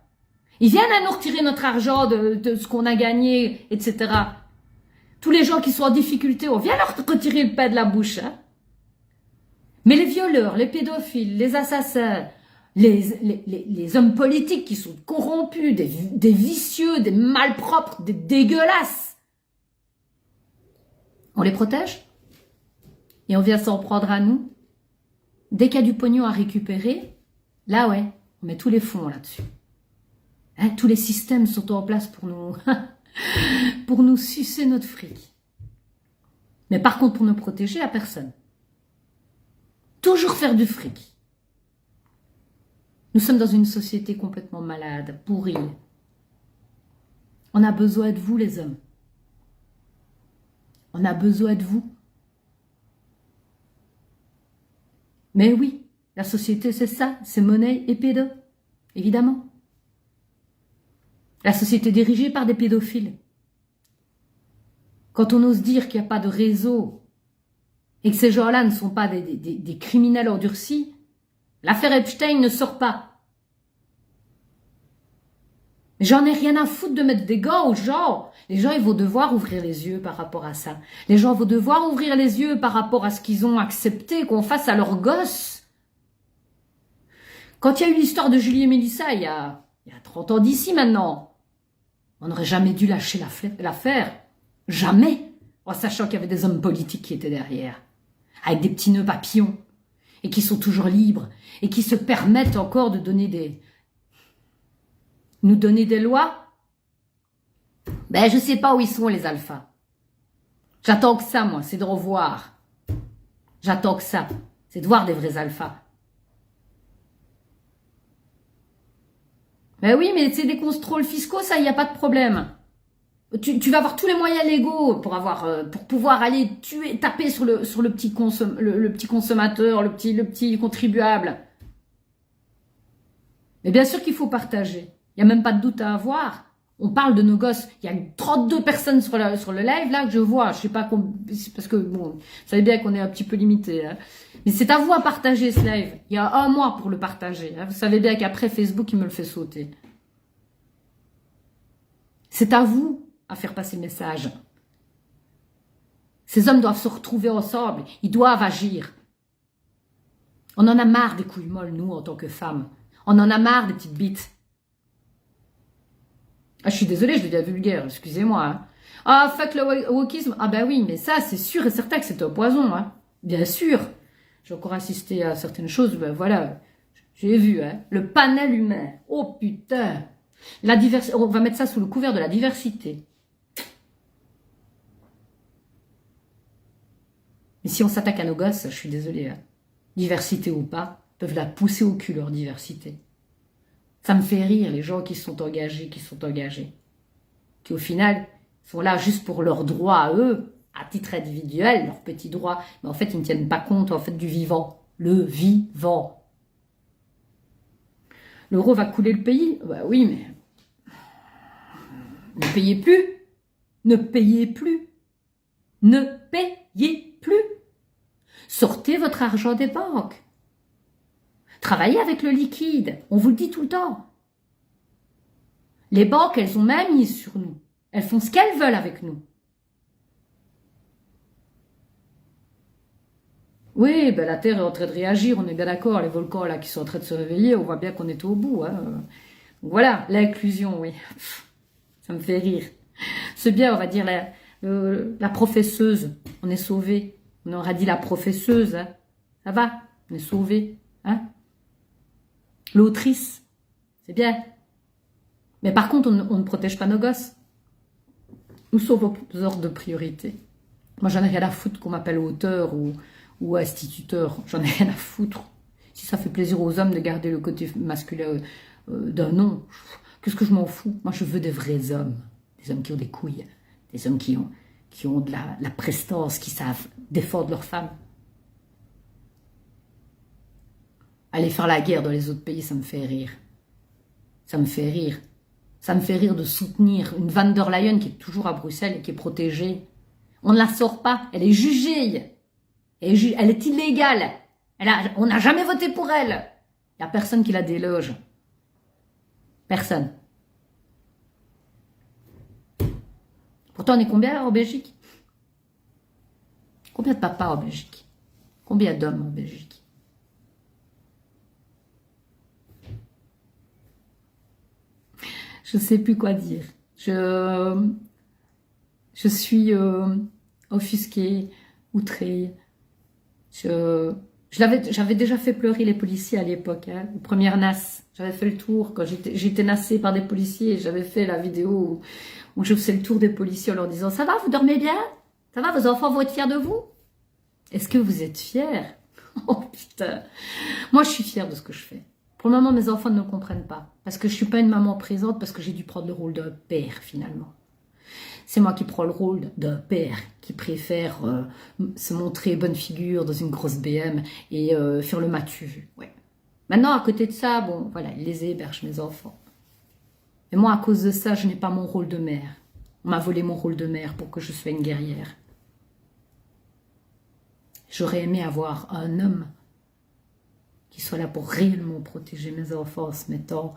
Ils viennent à nous retirer notre argent de ce qu'on a gagné, etc. Tous les gens qui sont en difficulté, on vient leur retirer le pain de la bouche. Hein. Mais les violeurs, les pédophiles, les assassins, les hommes politiques qui sont corrompus, des vicieux, des malpropres, des dégueulasses, on les protège et on vient s'en prendre à nous. Dès qu'il y a du pognon à récupérer, là ouais, on met tous les fonds là-dessus. Hein, tous les systèmes sont en place pour nous sucer notre fric. Mais par contre, pour nous protéger, à personne. Toujours faire du fric. Nous sommes dans une société complètement malade, pourrie. On a besoin de vous, les hommes. On a besoin de vous. Mais oui, la société, c'est ça, c'est monnaie et pédo, évidemment. La société est dirigée par des pédophiles. Quand on ose dire qu'il n'y a pas de réseau et que ces gens-là ne sont pas des criminels endurcis, l'affaire Epstein ne sort pas. J'en ai rien à foutre de mettre des gants aux gens. Les gens, ils vont devoir ouvrir les yeux par rapport à ça. Les gens vont devoir ouvrir les yeux par rapport à ce qu'ils ont accepté qu'on fasse à leurs gosses. Quand il y a eu l'histoire de Julie et Mélissa, il y a 30 ans d'ici maintenant, on n'aurait jamais dû lâcher l'affaire. Jamais. En sachant qu'il y avait des hommes politiques qui étaient derrière. Avec des petits nœuds papillons. Et qui sont toujours libres. Et qui se permettent encore de nous donner des lois. Ben, je sais pas où ils sont, les alphas. J'attends que ça, moi. C'est de revoir. J'attends que ça. C'est de voir des vrais alphas. Ben oui, mais c'est des contrôles fiscaux, ça, il n'y a pas de problème. Tu vas avoir tous les moyens légaux pour pouvoir aller taper sur le petit petit consommateur, le petit contribuable. Mais bien sûr qu'il faut partager. Il n'y a même pas de doute à avoir. On parle de nos gosses. Il y a 32 personnes sur le live là que je vois. Je sais pas parce que bon, vous savez bien qu'on est un petit peu limité. Hein. Mais c'est à vous à partager ce live. Il y a un mois pour le partager. Hein. Vous savez bien qu'après Facebook il me le fait sauter. C'est à vous à faire passer le message. Ces hommes doivent se retrouver ensemble. Ils doivent agir. On en a marre des couilles molles, nous, en tant que femmes. On en a marre des petites bites. Ah, je suis désolée, je deviens vulgaire, excusez-moi. Hein. Ah, fuck le wokisme. Ah ben oui, mais ça, c'est sûr et certain que c'est un poison. Hein. Bien sûr. J'ai encore assisté à certaines choses, ben voilà. J'ai vu, hein. Le panel humain. Oh putain. La diversité, on va mettre ça sous le couvert de la diversité. Mais si on s'attaque à nos gosses, je suis désolée, hein. Diversité ou pas, peuvent la pousser au cul, leur diversité. Ça me fait rire, les gens qui sont engagés, qui au final sont là juste pour leurs droits à eux, à titre individuel, leurs petits droits, mais en fait ils ne tiennent pas compte en fait du vivant, le vivant. L'euro va couler le pays? Bah oui, mais ne payez plus, ne payez plus, ne payez plus. Sortez votre argent des banques. Travaillez avec le liquide, on vous le dit tout le temps. Les banques, elles ont même mise sur nous. Elles font ce qu'elles veulent avec nous. Oui, ben la Terre est en train de réagir, on est bien d'accord. Les volcans là qui sont en train de se réveiller, on voit bien qu'on est au bout. Hein. Donc voilà, l'inclusion, oui. Ça me fait rire. C'est bien, on va dire, la professeuse, on est sauvé. On aurait dit la professeuse, hein. Ça va, on est sauvé. Hein. L'autrice, c'est bien. Mais par contre, on ne protège pas nos gosses. Où sont vos ordres de priorité? Moi, j'en ai rien à foutre qu'on m'appelle auteur ou instituteur. J'en ai rien à foutre. Si ça fait plaisir aux hommes de garder le côté masculin d'un nom, qu'est-ce que je m'en fous? Moi, je veux des vrais hommes. Des hommes qui ont des couilles. Des hommes qui ont de la prestance, qui savent défendre leurs femmes. Aller faire la guerre dans les autres pays, ça me fait rire. Ça me fait rire. Ça me fait rire de soutenir une Van der Leyen qui est toujours à Bruxelles et qui est protégée. On ne la sort pas, elle est jugée. Elle est illégale. On n'a jamais voté pour elle. Il n'y a personne qui la déloge. Personne. Pourtant, on est combien en Belgique? Combien de papas en Belgique? Combien d'hommes en Belgique? Je ne sais plus quoi dire. Je suis offusquée, outrée. J'avais déjà fait pleurer les policiers à l'époque, hein, aux premières NAS. J'avais fait le tour quand j'étais nassée par des policiers et j'avais fait la vidéo où je faisais le tour des policiers en leur disant « Ça va, vous dormez bien? Ça va, vos enfants vont être fiers de vous? Est-ce que vous êtes fiers ?» Oh putain. Moi, je suis fière de ce que je fais. Pour le moment, mes enfants ne me comprennent pas. Parce que je ne suis pas une maman présente, parce que j'ai dû prendre le rôle d'un père, finalement. C'est moi qui prends le rôle d'un père qui préfère se montrer bonne figure dans une grosse BM et faire le matu. Ouais. Maintenant, à côté de ça, bon, voilà, ils les hébergent, mes enfants. Et moi, à cause de ça, je n'ai pas mon rôle de mère. On m'a volé mon rôle de mère pour que je sois une guerrière. J'aurais aimé avoir un homme qui soit là pour réellement protéger mes enfants en se mettant,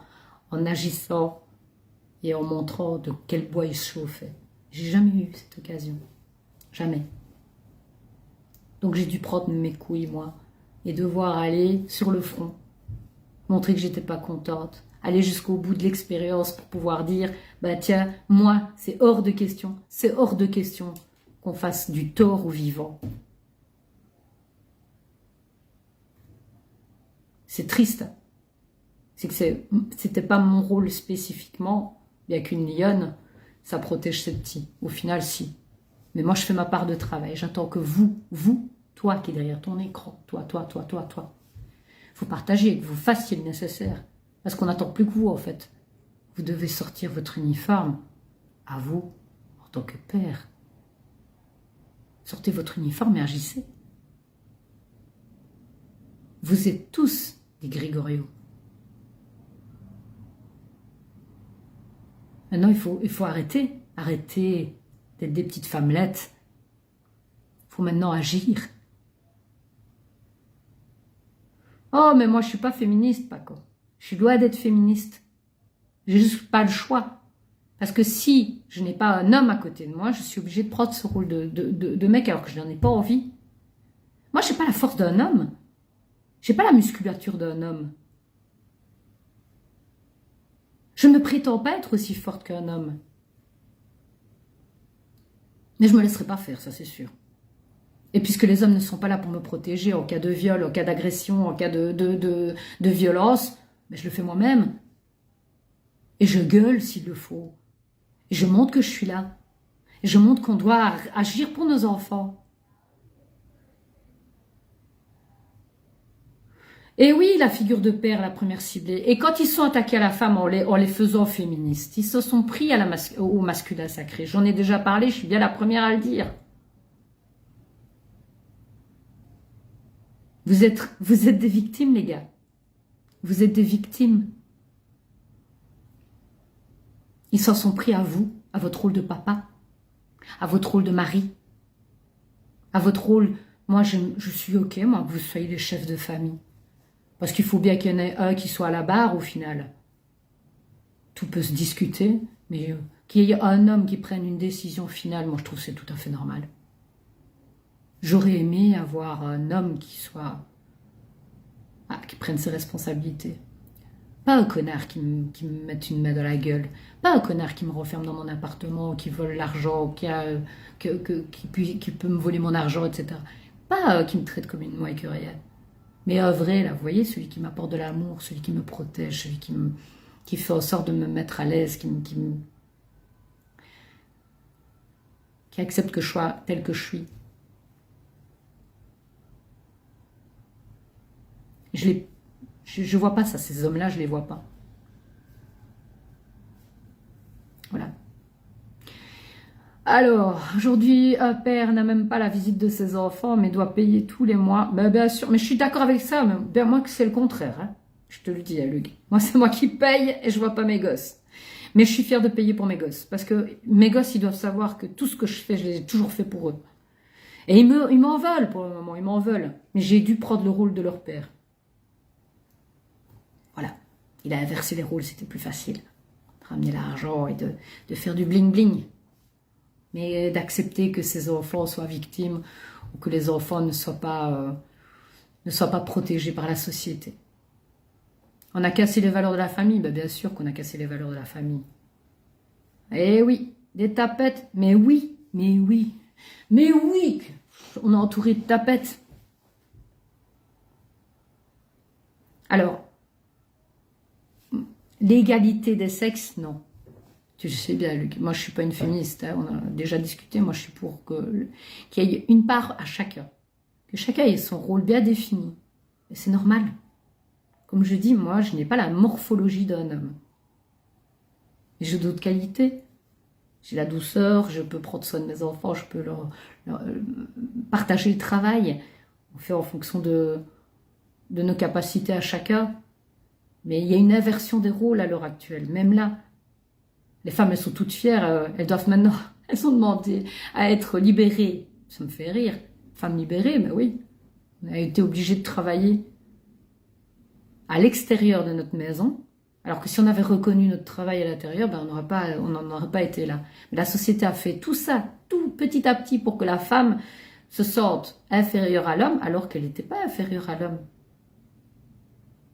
en agissant et en montrant de quel bois il se chauffait. J'ai jamais eu cette occasion. Jamais. Donc j'ai dû prendre mes couilles, moi, et devoir aller sur le front, montrer que j'étais pas contente, aller jusqu'au bout de l'expérience pour pouvoir dire, bah tiens, moi, c'est hors de question qu'on fasse du tort aux vivants. C'est triste. C'est que c'était pas mon rôle spécifiquement, bien qu'une lionne, ça protège ses petits. Au final, si. Mais moi, je fais ma part de travail. J'attends que vous, toi qui es derrière ton écran, toi, faut partager, que vous fassiez le nécessaire. Parce qu'on n'attend plus que vous, en fait. Vous devez sortir votre uniforme. À vous, en tant que père. Sortez votre uniforme et agissez. Vous êtes tous des Grégorio. Maintenant, il faut arrêter. Arrêter d'être des petites femmelettes. Il faut maintenant agir. Oh, mais moi, je suis pas féministe, Paco. Je suis loin d'être féministe. J'ai juste pas le choix. Parce que si je n'ai pas un homme à côté de moi, je suis obligée de prendre ce rôle de mec alors que je n'en ai pas envie. Moi, je n'ai pas la force d'un homme. Je n'ai pas la musculature d'un homme. Je ne prétends pas être aussi forte qu'un homme. Mais je ne me laisserai pas faire, ça c'est sûr. Et puisque les hommes ne sont pas là pour me protéger en cas de viol, en cas d'agression, en cas de violence, mais je le fais moi-même. Et je gueule s'il le faut. Et je montre que je suis là. Et je montre qu'on doit agir pour nos enfants. Et oui, la figure de père, la première ciblée. Et quand ils sont attaqués à la femme en les faisant féministes, ils se sont pris au masculin sacré. J'en ai déjà parlé, je suis bien la première à le dire. Vous êtes des victimes, les gars. Vous êtes des victimes. Ils s'en sont pris à vous, à votre rôle de papa, à votre rôle de mari, à votre rôle... Moi, je suis OK, moi, que vous soyez les chefs de famille. Parce qu'il faut bien qu'il y en ait un qui soit à la barre, au final. Tout peut se discuter, mais qu'il y ait un homme qui prenne une décision finale, moi, je trouve que c'est tout à fait normal. J'aurais aimé avoir un homme qui prenne ses responsabilités. Pas un connard qui me mette une main dans la gueule. Pas un connard qui me renferme dans mon appartement, qui vole l'argent, qui peut me voler mon argent, etc. Pas qui me traite comme une moins que rien. Mais un vrai, là, vous voyez, celui qui m'apporte de l'amour, celui qui me protège, celui qui fait en sorte de me mettre à l'aise, qui accepte que je sois tel que je suis. Je vois pas ça, ces hommes-là, je les vois pas. Voilà. Alors, aujourd'hui, un père n'a même pas la visite de ses enfants, mais doit payer tous les mois. Ben, bien sûr, mais je suis d'accord avec ça, mais bien moi que c'est le contraire. Hein. Je te le dis, Luc. Moi, c'est moi qui paye et je vois pas mes gosses. Mais je suis fière de payer pour mes gosses, parce que mes gosses, ils doivent savoir que tout ce que je fais, je l'ai toujours fait pour eux. Et ils m'en veulent pour le moment, ils m'en veulent. Mais j'ai dû prendre le rôle de leur père. Voilà. Il a inversé les rôles, c'était plus facile. De ramener l'argent et de faire du bling-bling. Mais d'accepter que ses enfants soient victimes ou que les enfants ne soient pas protégés par la société. On a cassé les valeurs de la famille, ben bien sûr qu'on a cassé les valeurs de la famille. Eh oui, des tapettes, mais oui, on est entouré de tapettes. Alors, l'égalité des sexes, non. Tu sais bien, Luc, moi je suis pas une féministe, hein, on a déjà discuté, moi je suis pour qu'il y ait une part à chacun. Que chacun ait son rôle bien défini. Et c'est normal. Comme je dis, moi je n'ai pas la morphologie d'un homme. J'ai d'autres qualités. J'ai la douceur, je peux prendre soin de mes enfants, je peux leur partager le travail. On fait en fonction de nos capacités à chacun. Mais il y a une inversion des rôles à l'heure actuelle, même là. Les femmes, elles sont toutes fières, elles doivent maintenant, elles ont demandé à être libérées. Ça me fait rire. Femmes libérées, mais oui. On a été obligées de travailler à l'extérieur de notre maison, alors que si on avait reconnu notre travail à l'intérieur, ben on n'en aurait pas été là. Mais la société a fait tout ça, tout petit à petit, pour que la femme se sente inférieure à l'homme, alors qu'elle n'était pas inférieure à l'homme.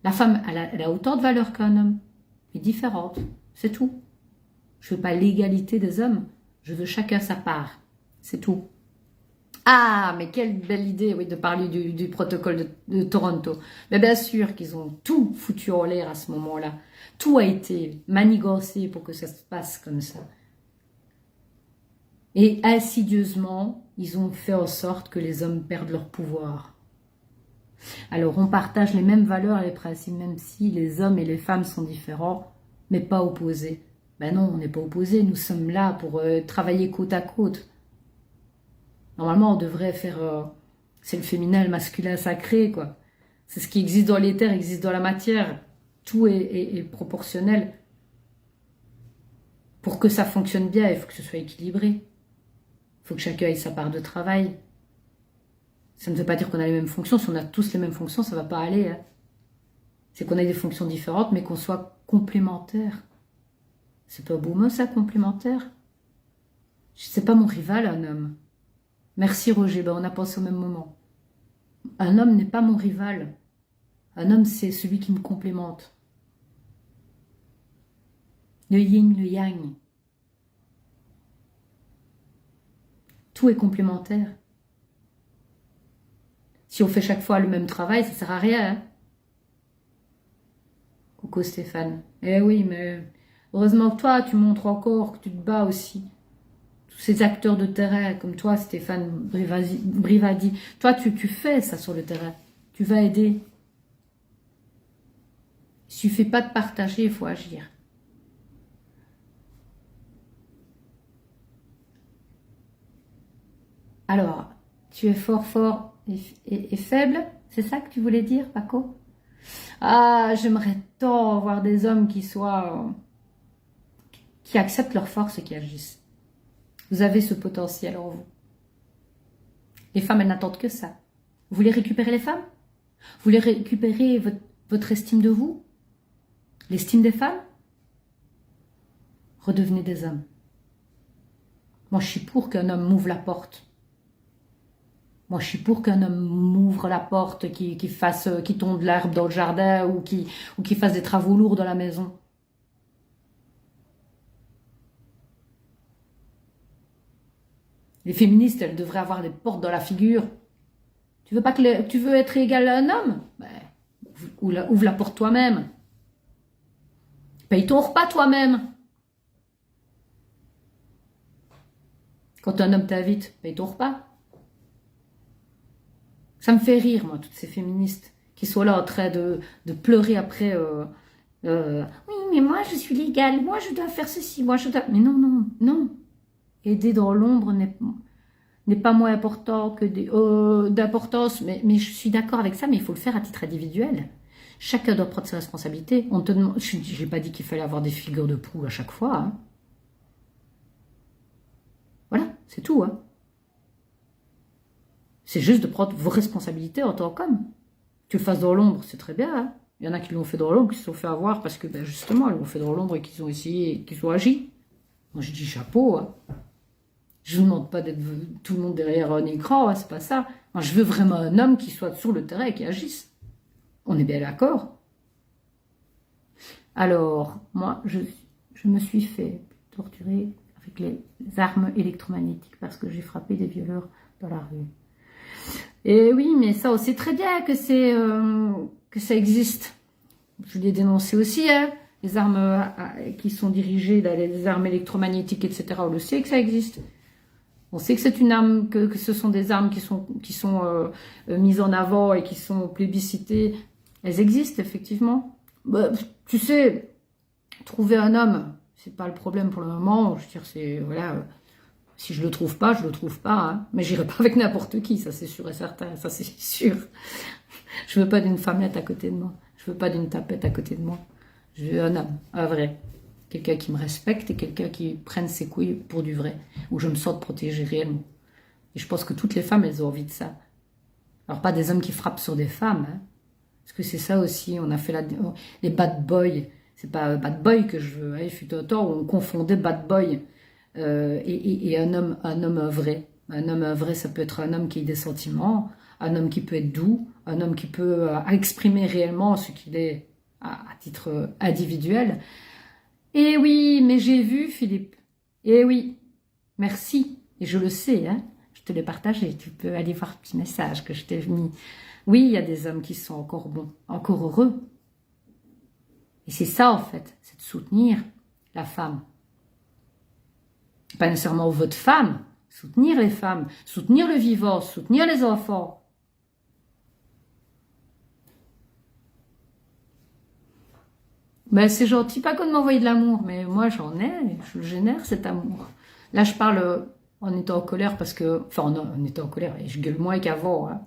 La femme, elle a autant de valeur qu'un homme, mais différente, c'est tout. Je veux pas l'égalité des hommes, je veux chacun sa part, c'est tout. Ah, mais quelle belle idée, oui, de parler du protocole de Toronto. Mais bien sûr qu'ils ont tout foutu en l'air à ce moment-là. Tout a été manigancé pour que ça se passe comme ça. Et insidieusement, ils ont fait en sorte que les hommes perdent leur pouvoir. Alors, on partage les mêmes valeurs et les principes, même si les hommes et les femmes sont différents, mais pas opposés. Ben non, on n'est pas opposés, nous sommes là pour travailler côte à côte. Normalement, on devrait faire... c'est le féminin et le masculin sacré, quoi. C'est ce qui existe dans l'éther, existe dans la matière. Tout est proportionnel. Pour que ça fonctionne bien, il faut que ce soit équilibré. Il faut que chacun ait sa part de travail. Ça ne veut pas dire qu'on a les mêmes fonctions. Si on a tous les mêmes fonctions, ça ne va pas aller. Hein. C'est qu'on ait des fonctions différentes, mais qu'on soit complémentaires. C'est pas beau mot, ça, complémentaire? C'est pas mon rival, un homme. Merci Roger, ben on a pensé au même moment. Un homme n'est pas mon rival. Un homme, c'est celui qui me complémente. Le yin, le yang. Tout est complémentaire. Si on fait chaque fois le même travail, ça ne sert à rien. Hein. Coucou Stéphane. Eh oui, mais heureusement que toi, tu montres encore que tu te bats aussi. Tous ces acteurs de terrain, comme toi, Stéphane Brivadi. Toi, tu fais ça sur le terrain. Tu vas aider. Il suffit pas de partager, il faut agir. Alors, tu es fort et faible, c'est ça que tu voulais dire, Paco? Ah, j'aimerais tant voir des hommes qui acceptent leur force et qui agissent. Vous avez ce potentiel en vous. Les femmes, elles n'attendent que ça. Vous voulez récupérer les femmes? Vous voulez récupérer votre estime de vous? L'estime des femmes? Redevenez des hommes. Moi, je suis pour qu'un homme m'ouvre la porte. Moi, je suis pour qu'un homme m'ouvre la porte, qui tonde l'herbe dans le jardin ou qui fasse des travaux lourds dans la maison. Les féministes, elles devraient avoir des portes dans la figure. Tu veux être égal à un homme? Ben, ouvre la porte toi-même. Paye ton repas toi-même. Quand un homme t'invite, paye ton repas. Ça me fait rire, moi, toutes ces féministes qui sont là en train de pleurer après. Oui, mais moi, je suis légale. Moi, je dois faire ceci. Moi, je dois... Mais non, non, non. Aider dans l'ombre n'est pas moins important que d'importance. Mais je suis d'accord avec ça, mais il faut le faire à titre individuel. Chacun doit prendre ses responsabilités. Je n'ai pas dit qu'il fallait avoir des figures de proue à chaque fois. Hein. Voilà, c'est tout. Hein. C'est juste de prendre vos responsabilités en tant qu'homme. Tu le fasses dans l'ombre, c'est très bien. Hein. Il y en a qui l'ont fait dans l'ombre, qui se sont fait avoir parce que, ben justement, ils l'ont fait dans l'ombre et qu'ils ont essayé, qu'ils ont agi. Moi, je dis chapeau. Hein. Je ne vous demande pas d'être tout le monde derrière un écran, hein, c'est pas ça. Moi, je veux vraiment un homme qui soit sur le terrain et qui agisse. On est bien d'accord. Alors, moi, je me suis fait torturer avec les armes électromagnétiques parce que j'ai frappé des violeurs dans la rue. Et oui, mais ça, on sait très bien que ça existe. Je l'ai dénoncé aussi, hein. Les armes qui sont dirigées, là, les armes électromagnétiques, etc. On le sait que ça existe. On sait que c'est une arme, que ce sont des armes qui sont mises en avant et qui sont plébiscitées. Elles existent, effectivement. Bah, tu sais, trouver un homme, c'est pas le problème pour le moment. Je veux dire, c'est, voilà, si je le trouve pas, je le trouve pas. Hein. Mais j'irai pas avec n'importe qui, ça c'est sûr et certain, ça c'est sûr. Je veux pas d'une femmelette à côté de moi. Je veux pas d'une tapette à côté de moi. Je veux un homme, un vrai. Quelqu'un qui me respecte et quelqu'un qui prenne ses couilles pour du vrai. Où je me sens protégée réellement. Et je pense que toutes les femmes, elles ont envie de ça. Alors pas des hommes qui frappent sur des femmes, hein. Parce que c'est ça aussi, on a fait les bad boys. C'est pas bad boy que je veux. Hein. Il fut un temps où on confondait bad boy et un homme vrai. Un homme vrai, ça peut être un homme qui a des sentiments, un homme qui peut être doux, un homme qui peut exprimer réellement ce qu'il est à titre individuel. Eh oui, mais j'ai vu, Philippe. Eh oui, merci. Et je le sais, hein. Je te l'ai partagé. Tu peux aller voir le petit message que je t'ai mis. Oui, il y a des hommes qui sont encore bons, encore heureux. Et c'est ça, en fait, c'est de soutenir la femme. Pas nécessairement votre femme, soutenir les femmes, soutenir le vivant, soutenir les enfants. Ben, c'est gentil, pas qu'on m'envoie de l'amour, mais moi j'en ai, je génère cet amour. Là, je parle en étant en colère parce que, enfin, en étant en colère, et je gueule moins qu'avant, hein.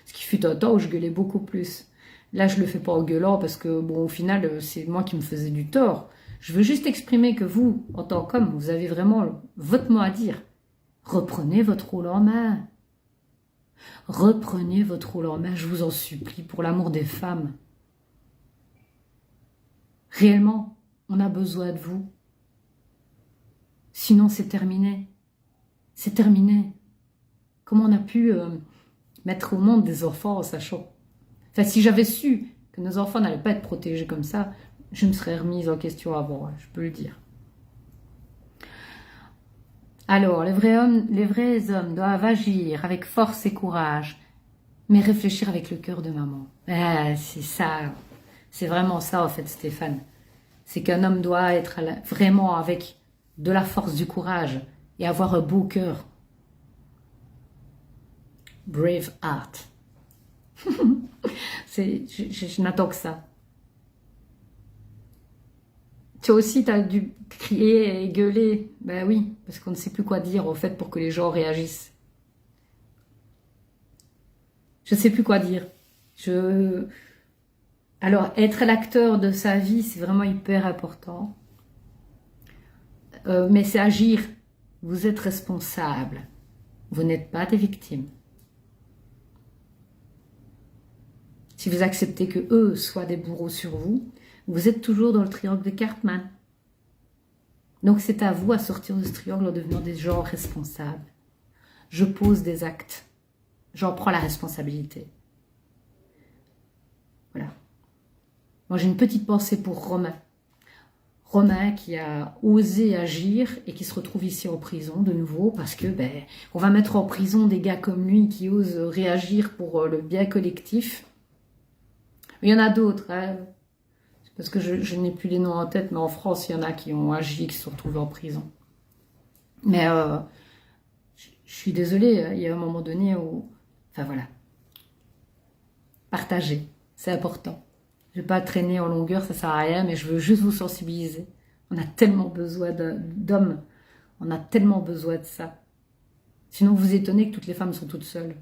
Ce qui fut un temps où je gueulais beaucoup plus. Là, je le fais pas en gueulant parce que, bon, au final, c'est moi qui me faisais du tort. Je veux juste exprimer que vous, en tant qu'homme, vous avez vraiment votre mot à dire. Reprenez votre rôle en main. Reprenez votre rôle en main, je vous en supplie, pour l'amour des femmes. Réellement, on a besoin de vous. Sinon, c'est terminé. C'est terminé. Comment on a pu mettre au monde des enfants en sachant... Enfin, si j'avais su que nos enfants n'allaient pas être protégés comme ça, je me serais remise en question avant, je peux le dire. Alors, les vrais hommes doivent agir avec force et courage, mais réfléchir avec le cœur de maman. C'est ça, c'est vraiment ça en fait, Stéphane. C'est qu'un homme doit être vraiment avec de la force, du courage et avoir un beau cœur. Brave heart. Je n'attends que ça. Toi aussi, tu as dû crier et gueuler. Ben oui, parce qu'on ne sait plus quoi dire, en fait, pour que les gens réagissent. Je ne sais plus quoi dire. Alors, être l'acteur de sa vie, c'est vraiment hyper important. Mais c'est agir. Vous êtes responsable. Vous n'êtes pas des victimes. Si vous acceptez que eux soient des bourreaux sur vous, vous êtes toujours dans le triangle de Cartman. Donc c'est à vous à sortir de ce triangle en devenant des gens responsables. Je pose des actes. J'en prends la responsabilité. Voilà. Moi, j'ai une petite pensée pour Romain. Romain qui a osé agir et qui se retrouve ici en prison de nouveau parce que on va mettre en prison des gars comme lui qui osent réagir pour le bien collectif. Il y en a d'autres, hein, parce que je n'ai plus les noms en tête, mais en France, il y en a qui ont agi, qui se sont retrouvés en prison. Mais je suis désolée, il y a un moment donné où... Enfin voilà. Partager, c'est important. Je ne vais pas traîner en longueur, ça ne sert à rien, mais je veux juste vous sensibiliser. On a tellement besoin d'hommes. On a tellement besoin de ça. Sinon, vous vous étonnez que toutes les femmes sont toutes seules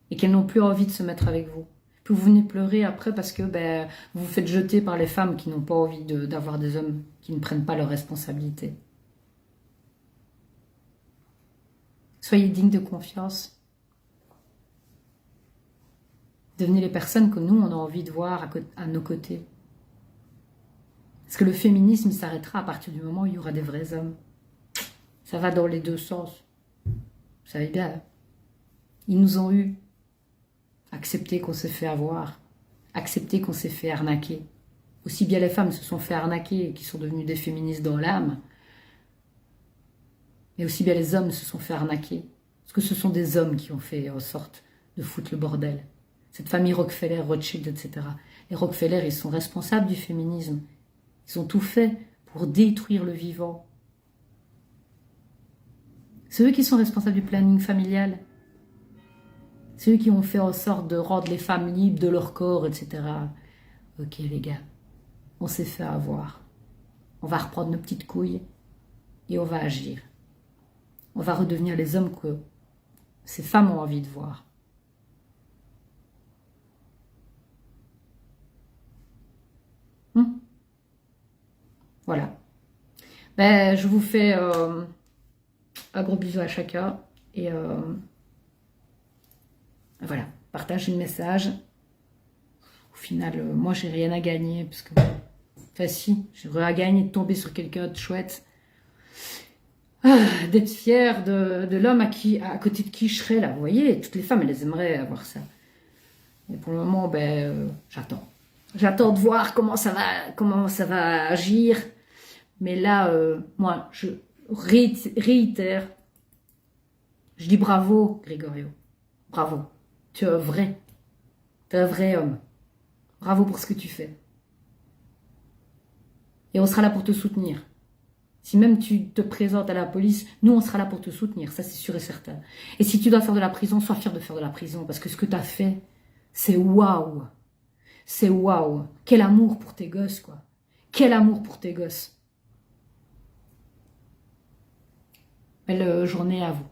et qu'elles n'ont plus envie de se mettre avec vous. Puis vous venez pleurer après parce que vous vous faites jeter par les femmes qui n'ont pas envie d'avoir des hommes qui ne prennent pas leurs responsabilités. Soyez dignes de confiance. Devenez les personnes que nous, on a envie de voir à nos côtés. Parce que le féminisme s'arrêtera à partir du moment où il y aura des vrais hommes. Ça va dans les deux sens. Vous savez bien. Hein. Ils nous ont eu. Accepter qu'on s'est fait avoir. Accepter qu'on s'est fait arnaquer. Aussi bien les femmes se sont fait arnaquer et qui sont devenues des féministes dans l'âme. Mais aussi bien les hommes se sont fait arnaquer. Parce que ce sont des hommes qui ont fait en sorte de foutre le bordel. Cette famille Rockefeller, Rothschild, etc. Les Rockefeller, ils sont responsables du féminisme. Ils ont tout fait pour détruire le vivant. C'est eux qui sont responsables du planning familial. C'est eux qui ont fait en sorte de rendre les femmes libres de leur corps, etc. Ok les gars, on s'est fait avoir. On va reprendre nos petites couilles et on va agir. On va redevenir les hommes que ces femmes ont envie de voir. Voilà. Je vous fais un gros bisou à chacun. Et voilà, partagez le message. Au final, moi, j'ai rien à gagner. Parce que, enfin si, j'ai rien à gagner de tomber sur quelqu'un de chouette. D'être fière de l'homme à côté de qui je serais là. Vous voyez, toutes les femmes, elles aimeraient avoir ça. Et pour le moment, j'attends. J'attends de voir comment ça va agir. Mais là, moi, je réitère. Je dis bravo, Grégorio. Bravo. Tu es un vrai. Tu es un vrai homme. Bravo pour ce que tu fais. Et on sera là pour te soutenir. Si même tu te présentes à la police, nous, on sera là pour te soutenir. Ça, c'est sûr et certain. Et si tu dois faire de la prison, sois fier de faire de la prison. Parce que ce que tu as fait, c'est waouh. C'est waouh. Quel amour pour tes gosses, quoi. Quel amour pour tes gosses. Belle journée à vous.